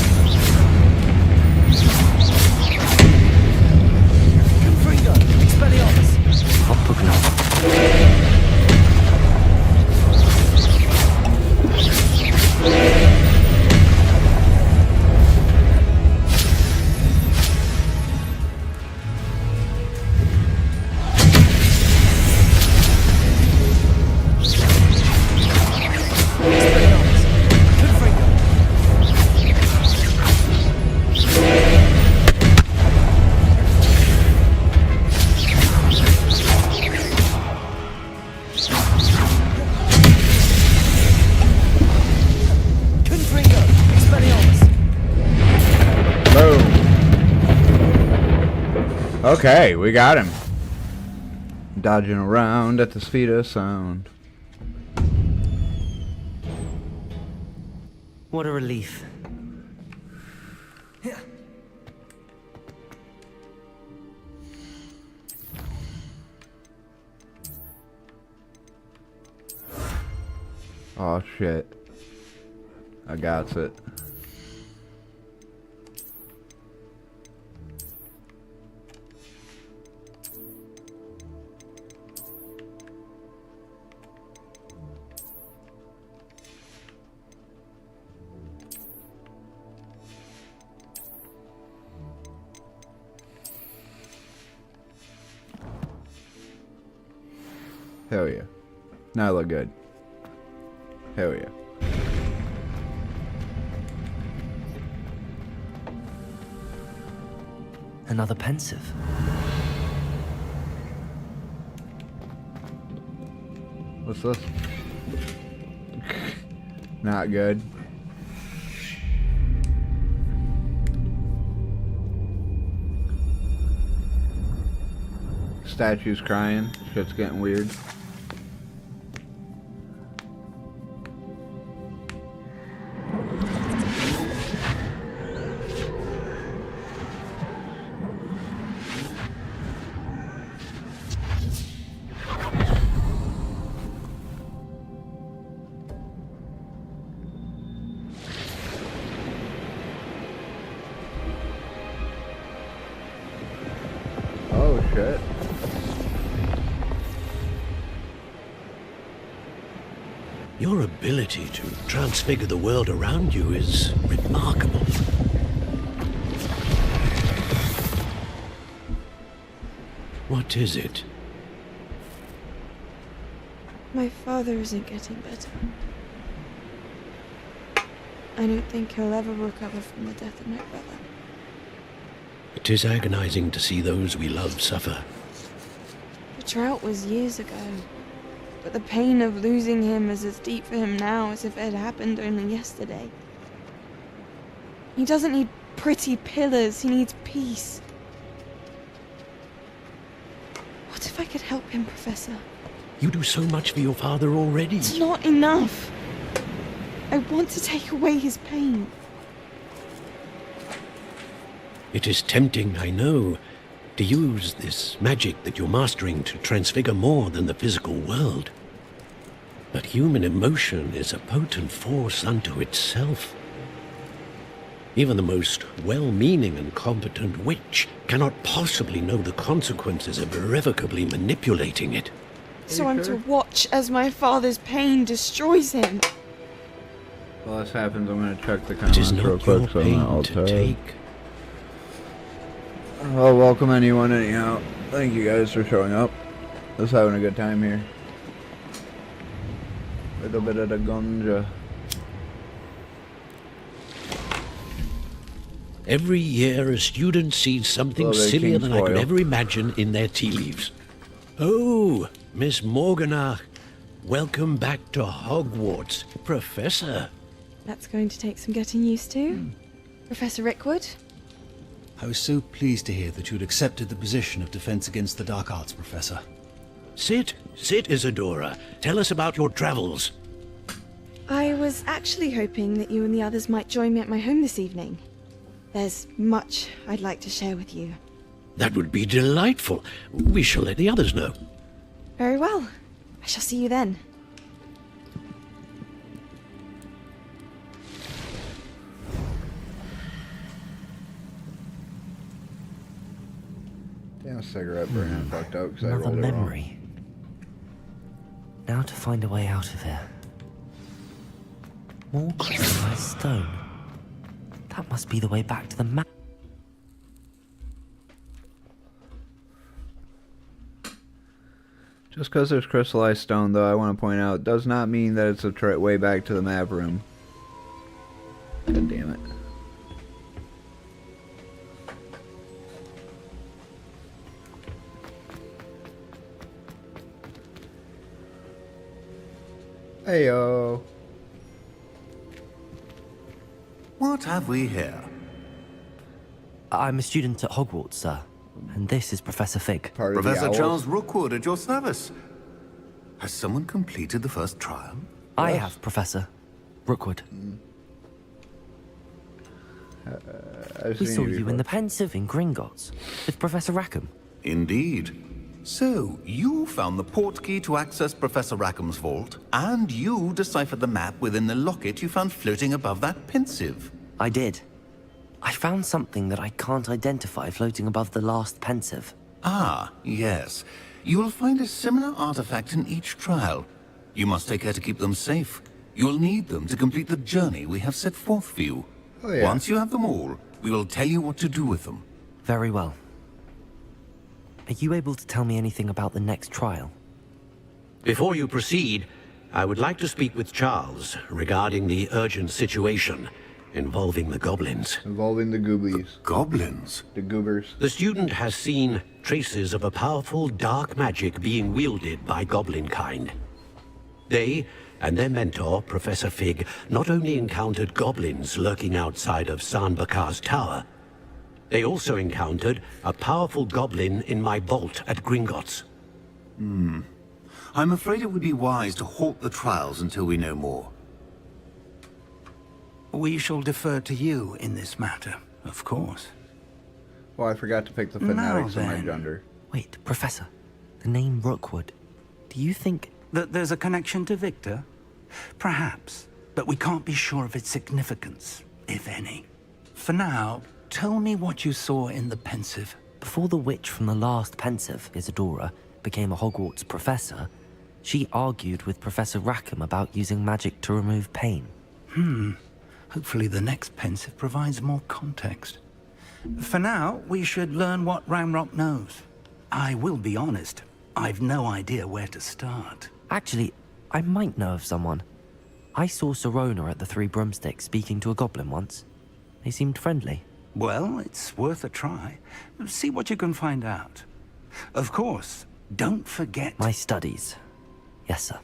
Okay, we got him. Dodging around at the speed of sound. What a relief. Oh shit. I got it. Hell yeah. Now I look good. Hell yeah. Another pensive. What's this? Not good. Statue's crying. Shit's getting weird. Oh shit. Your ability to transfigure the world around you is remarkable. What is it? My father isn't getting better. I don't think he'll ever recover from the death of my brother. It is agonizing to see those we love suffer. The drought was years ago, but the pain of losing him is as deep for him now as if it had happened only yesterday. He doesn't need pretty pillars, he needs peace. What if I could help him, Professor? You do so much for your father already. It's not enough. I want to take away his pain. It is tempting, I know, to use this magic that you're mastering to transfigure more than the physical world. But human emotion is a potent force unto itself. Even the most well-meaning and competent witch cannot possibly know the consequences of irrevocably manipulating it. So I'm to watch as my father's pain destroys him. While this happens, I'm gonna check the It comments is not real quick. your So pain I'll to take. Well, welcome anyone anyhow. Thank you guys for showing up. Just having a good time here. Little bit of the ganja. Every year, a student sees something Well, sillier than I could foil. ever imagine in their tea leaves. Oh, Miss Morganach, welcome back to Hogwarts, Professor. That's going to take some getting used to. Professor Rickwood? I was so pleased to hear that you'd accepted the position of Defense Against the Dark Arts, Professor. Sit, Isadora. Tell us about your travels. I was actually hoping that you and the others might join me at my home this evening. There's much I'd like to share with you. That would be delightful. We shall let the others know. Very well. I shall see you then. Damn cigarette brand fucked up because I Another rolled it wrong. memory. Now to find a way out of here. More crystallized stone. That must be the way back to the map. Just because there's crystallized stone, though, I want to point out, does not mean that it's a way back to the map room. God damn it. Heyo. What have we here? I'm a student at Hogwarts, sir. And this is Professor Fig. Professor Charles Rookwood at your service. Has someone completed the first trial? I have, Professor Rookwood. We saw you in the Pensive in Gringotts with Professor Rackham. Indeed. So, you found the portkey to access Professor Rackham's vault, and you deciphered the map within the locket you found floating above that Pensive. I did. I found something that I can't identify floating above the last Pensive. Ah, yes. You will find a similar artifact in each trial. You must take care to keep them safe. You'll need them to complete the journey we have set forth for you. Oh, yeah. Once you have them all, we will tell you what to do with them. Very well. Are you able to tell me anything about the next trial? Before you proceed, I would like to speak with Charles regarding the urgent situation involving the goblins. Involving the gooblies. Goblins? The goobers. The student has seen traces of a powerful dark magic being wielded by goblin kind. They and their mentor, Professor Fig, not only encountered goblins lurking outside of San Bakar's tower, they also encountered a powerful goblin in my vault at Gringotts. I'm afraid it would be wise to halt the trials until we know more. We shall defer to you in this matter, of course. Well, I forgot to pick the fanatics in my then. gender. Wait, Professor. The name Rookwood. Do you think... That there's a connection to Victor? Perhaps, but we can't be sure of its significance, if any. For now, tell me what you saw in the Pensive. Before the witch from the last Pensive, Isadora, became a Hogwarts professor, she argued with Professor Rackham about using magic to remove pain. Hopefully the next Pensive provides more context. For now, we should learn what Ranrock knows. I will be honest, I've no idea where to start. Actually, I might know of someone. I saw Sirona at the Three Broomsticks speaking to a goblin once. They seemed friendly. Well, it's worth a try. See what you can find out. Of course, don't forget... My studies. Yes, sir.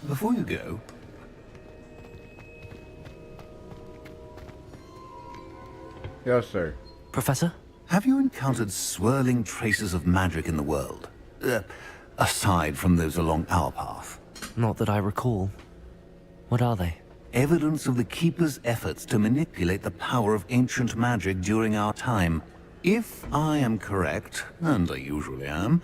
Before you go... Yes, sir. Professor? Have you encountered swirling traces of magic in the world? Aside from those along our path? Not that I recall. What are they? Evidence of the Keeper's efforts to manipulate the power of ancient magic during our time. If I am correct, and I usually am,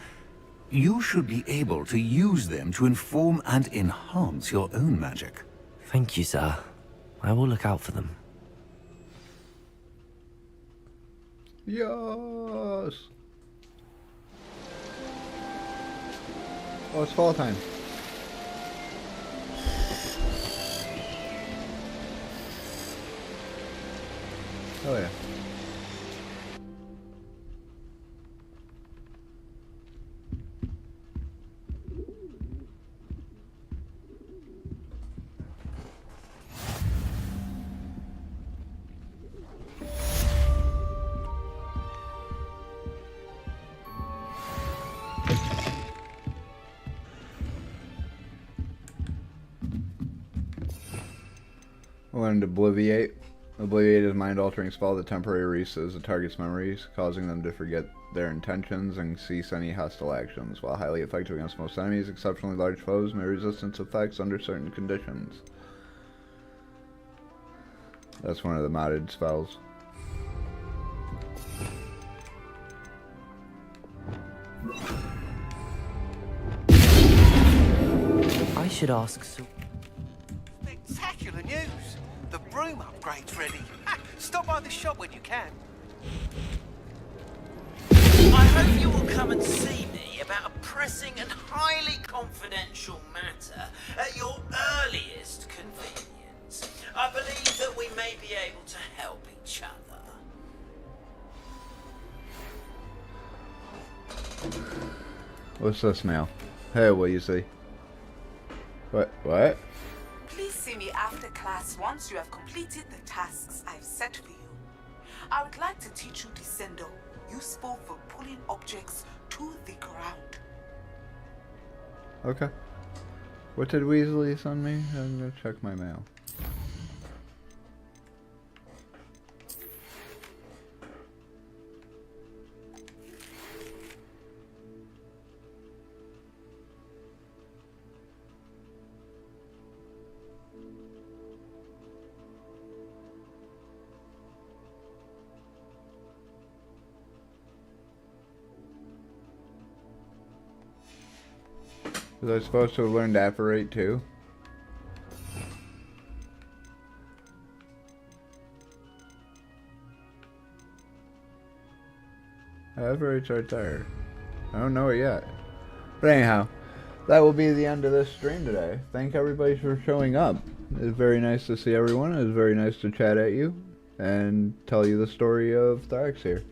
you should be able to use them to inform and enhance your own magic. Thank you, sir. I will look out for them. Yes. Oh, it's fall time. Oh yeah. Learn to obliviate. Obliviate is mind-altering spell that temporarily resets the target's memories, causing them to forget their intentions and cease any hostile actions. While highly effective against most enemies, exceptionally large foes may resist its effects under certain conditions. That's one of the modded spells. I should ask... Spectacular news! The broom upgrade's ready. Stop by the shop when you can. I hope you will come and see me about a pressing and highly confidential matter at your earliest convenience. I believe that we may be able to help each other. What's this now? Hey, what you see? What? Please see me after class once you have completed the tasks I've set for you. I would like to teach you Descendo, useful for pulling objects to the ground. Okay. What did Weasley send me? I'm gonna check my mail. Was I supposed to have learned apparate too? Apparate's right there. I don't know it yet. But anyhow, that will be the end of this stream today. Thank everybody for showing up. It was very nice to see everyone. It was very nice to chat at you and tell you the story of Tharx here.